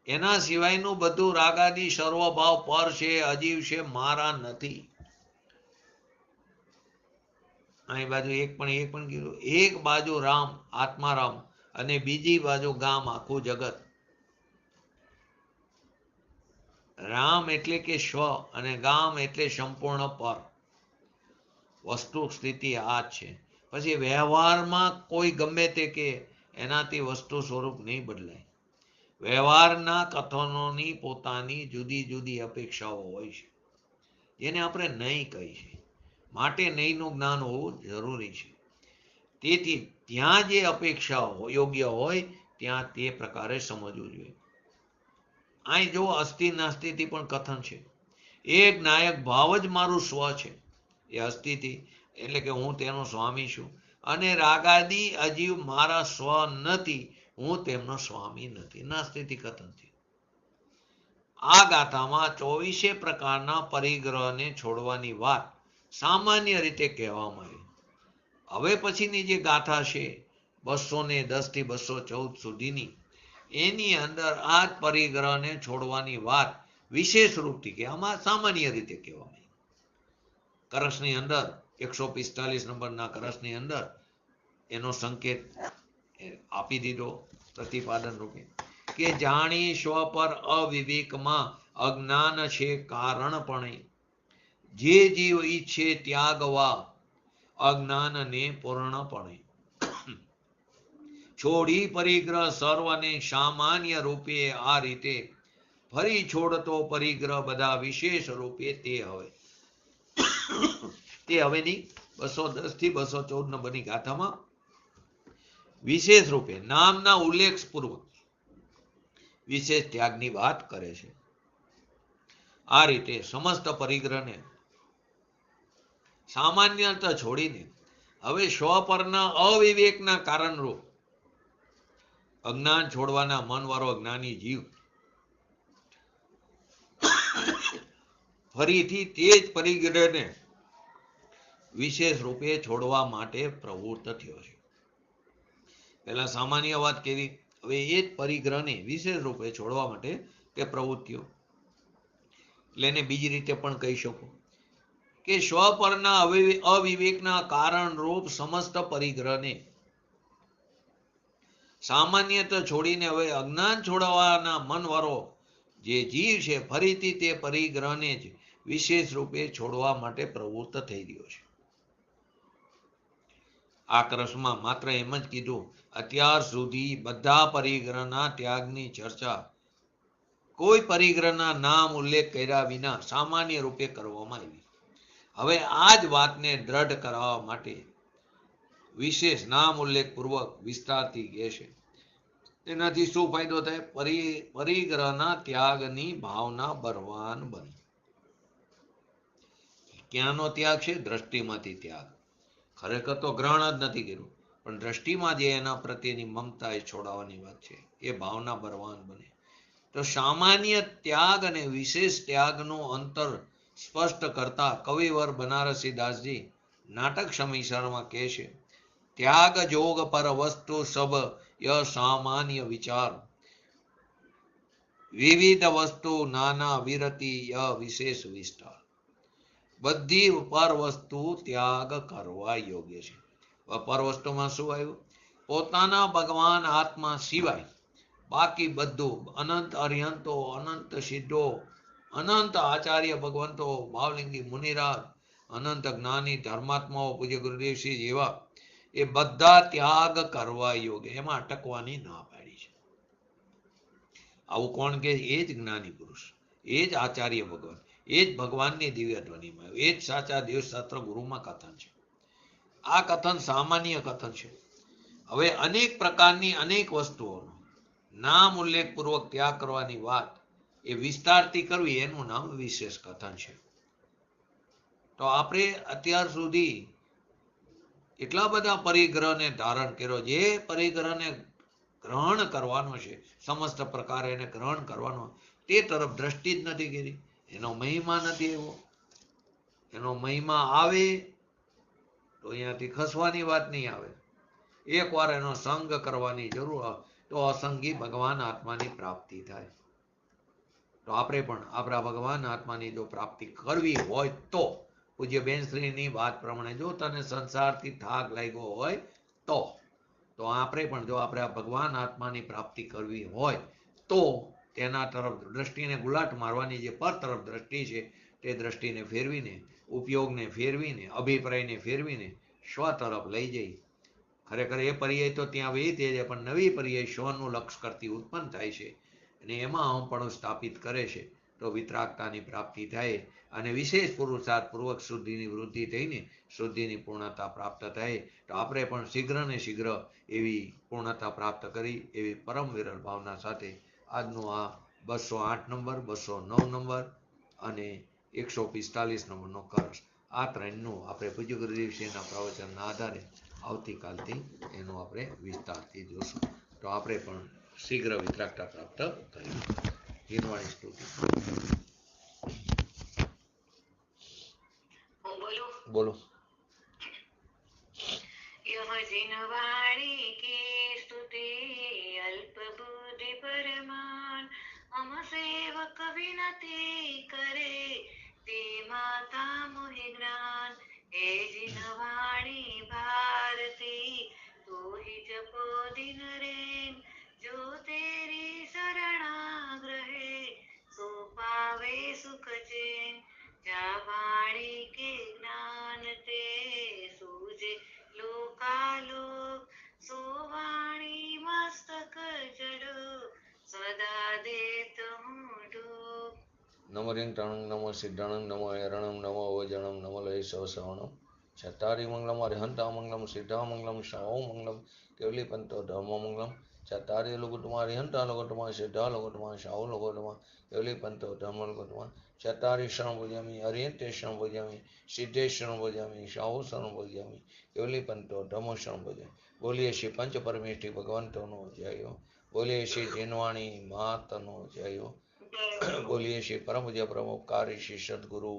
એના સિવાયનું બધું રાગાદી સર્વભાવ પર છે, અજીવ છે, મારા નથી. અહીં બાજુ એક પણ કીધું, એક બાજુ રામ આત્મારામ અને બીજી બાજુ ગામ આખું જગત. રામ એટલે કે સ્વ અને ગામ એટલે સંપૂર્ણ પર. વસ્તુ સ્થિતિ આ જ છે. પછી વ્યવહારમાં કોઈ ગમે તે કે એનાથી વસ્તુ સ્વરૂપ નહીં બદલાય. વ્યવહારના કથનોની પોતાની જુદી જુદી અપેક્ષાઓ હોય છે, જેને આપણે નહીં કહી છે. માટે નહીંનું જ્ઞાન હોવું જરૂરી છે. તેથી ત્યાં જે અપેક્ષાઓ યોગ્ય હોય ત્યાં તે પ્રકારે સમજવું જોઈએ. અહીં જો અસ્થિ નાસ્તિથી પણ કથન છે. એક નાયક ભાવ જ મારું સ્વ છે, એ અસ્થિથી એટલે કે હું તેનો સ્વામી છું, અને રાગાદી અજીવ મારા સ્વ નથી, હું તેમનો સ્વામી નથી. નાસ્તિથી કથન છે. આ ગાથામાં 24 પ્રકારના પરિગ્રહને છોડવાની વાત સામાન્ય રીતે કહેવામાં આવી. હવે પછીની જે ગાથા છે 210 થી 214 સુધીની, એની અંદર આ જ પરિગ્રહને છોડવાની વાત વિશેષ રૂપથી કે આમાં સામાન્ય રીતે કહેવામાં આવી. કરસની અંદર 145 નંબરના કરસની અંદર એનો સંકેત આપી દીધો પ્રતિપાદન રૂપે કે જાણી સ્વ પર અવિવેકમાં અજ્ઞાન છે કારણપણે, જે જીવ ઈચ્છે ત્યાગવા અજ્ઞાનને પૂર્ણપણે. છોડી પરિગ્રહ સર્વને સામાન્ય રૂપે આ રીતે, ફરી છોડતો પરિગ્રહ બધા વિશેષ રૂપે તે હવેની 210 થી 214 નંબરની ગાથામાં વિશેષ રૂપે નામના ઉલ્લેખ પૂર્વક વિશેષ ત્યાગની વાત કરે છે. આ રીતે સમસ્ત પરિગ્રહને સામાન્યતા છોડીને હવે સ્વ પરના અવિવેકના કારણરૂપ અજ્ઞાન છોડવાના મનવાળો જ્ઞાની જીવ ફરીથી તે જ પરિગ્રહને વિશેષ રૂપે છોડવા માટે પ્રવૃત્ત થયો છે. પહેલા સામાન્ય વાત કરી, હવે એ જ પરિગ્રહને વિશેષ રૂપે છોડવા માટે તે પ્રવૃત્તિઓ. એટલે એને બીજી રીતે પણ કહી શકો કે સ્વ પરના અવિવેકના કારણરૂપ સમસ્ત પરિગ્રહને સામાન્યતા છોડીને હવે અજ્ઞાન છોડવાના મનવાળો જે જીવ છે ફરીથી તે પરિગ્રહને જ વિશેષ રૂપે છોડવા માટે પ્રવૃત્ત થઈ રહ્યો છે. આ કરસમાં માત્ર એમ જ કીધું, અત્યાર સુધી બધા પરિગ્રહના ત્યાગની ચર્ચા કોઈ પરિગ્રહના નામ ઉલ્લેખ કર્યા વિના સામાન્ય રૂપે કરવામાં આવી. હવે આ જ વાતને દ્રઢ કરાવવા માટે વિશેષ નામ ઉલ્લેખ પૂર્વક વિસ્તારથી કહે છે. તેનાથી શું ફાયદો થાય? પરિગ્રહના ત્યાગની ભાવના બળવાન બને. ક્યાંનો ત્યાગ છે? દ્રષ્ટિમાંથી ત્યાગ. ખરેખર તો ગ્રહણ જ નથી કર્યું, પણ દ્રષ્ટિમાં જે એના પ્રત્યેની મમતા એ છોડાવવાની વાત છે, એ ભાવના બળવાન બને. તો સામાન્ય ત્યાગ અને વિશેષ ત્યાગનું અંતર સ્પષ્ટ કરતા કવિવર બનારસી દાસજી નાટક સમીક્ષામાં કહે છે, ત્યાગ જોગ પર વસ્તુ સબ ય સામાન્ય વિચાર, વિવિધ વસ્તુ નાના વિરતિ ય વિશેષ વિસ્તાર. બધી પર વસ્તુ ત્યાગ કરવા યોગ્ય છે. પર વસ્તુમાં શું આવ્યું? પોતાના ભગવાન આત્મા સિવાય બાકી બધું, અનંત અર્યંતો, અનંત સિદ્ધો, અનંત આચાર્ય ભગવંતો, ભાવલિંગી મુનિરાજ, અનંત જ્ઞાની ધર્માત્માઓ, પૂજ્ય ગુરુદેવસિંહ જેવા, એ બધા ત્યાગ કરવા યોગ્ય, એમાં અટકવાની ના પાડી છે. આવું કોણ કે? એ જ જ્ઞાની પુરુષ, એ જ આચાર્ય ભગવાન, એ જ ભગવાનની દિવ્ય ધ્વનિમાં, એ જ સાચા દેવશાસ્ત્ર ગુરુમાં કથન છે. આ કથન સામાન્ય કથન છે. હવે અનેક પ્રકારની અનેક વસ્તુઓનો નામ ઉલ્લેખ પૂર્વક ત્યાગ કરવાની વાત એ વિસ્તારથી કરવી, એનું નામ વિશેષ કથન છે. તો આપણે અત્યાર સુધી એટલા બધા પરિગ્રહને ધારણ કર્યો, જે પરિગ્રહને ગ્રહણ કરવાનો છે, સમસ્ત પ્રકારે એને ગ્રહણ કરવાનો, તે તરફ દ્રષ્ટિ જ નથી કરી. એનો મહિમા નથી એવો. એનો મહિમા આવે તો અહીંયાથી ખસવાની વાત નહીં આવે. એકવાર એનો સંગ કરવાની જરૂર તો અસંગી ભગવાન આત્માની પ્રાપ્તિ થાય. તો આપણે પણ આપણા ભગવાન આત્માની જો પ્રાપ્તિ કરવી હોય તો પૂજ્ય બેનશ્રીની વાત પ્રમાણે જો તને સંસારથી થાક લાગ્યો હોય તો તો આપણે પણ જો આપણે આ ભગવાન આત્માની પ્રાપ્તિ કરવી હોય તો તેના તરફ દ્રષ્ટિને ગુલાટ મારવાની જે પર તરફ દ્રષ્ટિ છે તે દ્રષ્ટિને ફેરવીને, ઉપયોગને ફેરવીને, અભિપ્રાયને ફેરવીને સ્વ તરફ લઈ જઈ. ખરેખર એ પર્યાય તો ત્યાં વીતી છે, પણ નવી પર્યાય સ્વનું લક્ષ કરતી ઉત્પન્ન થાય છે અને એમાં અહમપણું સ્થાપિત કરે છે. તો વિતરાગતાની પ્રાપ્તિ થાય અને વિશેષ પુરુષાર્થ પૂર્વક શુદ્ધિની વૃદ્ધિ થઈને શુદ્ધિની પૂર્ણતા પ્રાપ્ત થાય. તો આપણે પણ શીઘ્ર ને શીઘ્ર એવી પૂર્ણતા પ્રાપ્ત કરી એવી પરમ વિરલ ભાવના સાથે આજનું આ 208 નંબર, 209 નંબર અને 145 નંબરનો કળશ, આ ત્રણનું આપણે પૂજ્ય ગુરુદેવશ્રીના પ્રવચનના આધારે આવતીકાલથી એનું આપણે વિસ્તારથી જોશું. તો આપણે પણ શીઘ્ર વિતરાગતા પ્રાપ્ત કરી. હિરવાણી સ્તુતિ. બોલો. यह जिनवाणी की स्तुति अल्प बुद्धि परमान हम सेवक विनती करे ते माता मोहि ज्ञान हे जिनवाणी भारती तू ही जपो दिन रेन जो तेरी शरणाग्रहे सो पावे सुख चैन जा वाणी के ज्ञान ते सूझे लोकालोक सो वाणी मस्तक जड़ो सदा देत हूँ डूब. નમો રિંગટાણંગ નમો સિદ્ધાણંગ નમો હરણમ નમો વજણમ નમો લય સવસવણમ ચતારી મંગલમ અરિહંતા મંગલમ સિદ્ધા મંગલમ શાઓ મંગલમ કેવલી પંતો ધર્મ મંગલમ ચતારી લોકોટમાં અરિહંતા લોકોટમાં સિદ્ધા લોકોટમાં શાઓ લોકોટમાં કેવલી પંતો ધર્મ લોકોટમાં ચતારી શરણ ભોજામી અરિહંતે શરણ ભોજામી સિદ્ધે શરણ ભોજામી શાઓ શરણ ભોજામી કેવલી પંતો ધર્મ શરણ ભોજામી. બોલીએ શ્રી પંચ પરમેષ્ઠી ભગવંતોનો જય. બોલીએ શ્રી જીનવાણી માતનો જય. બોલીએ શ્રી પરમ પૂજ્ય પ્રમુખકારી શ્રી સદગુરુ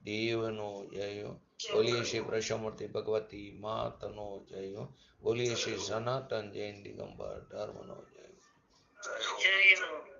દેવનો જય. બોલીએ શ્રી પ્રશમૂર્તિ ભગવતી માતનો જય. બોલીએ શ્રી સનાતન જૈન દિગંબર ધર્મનો જય. જય હો.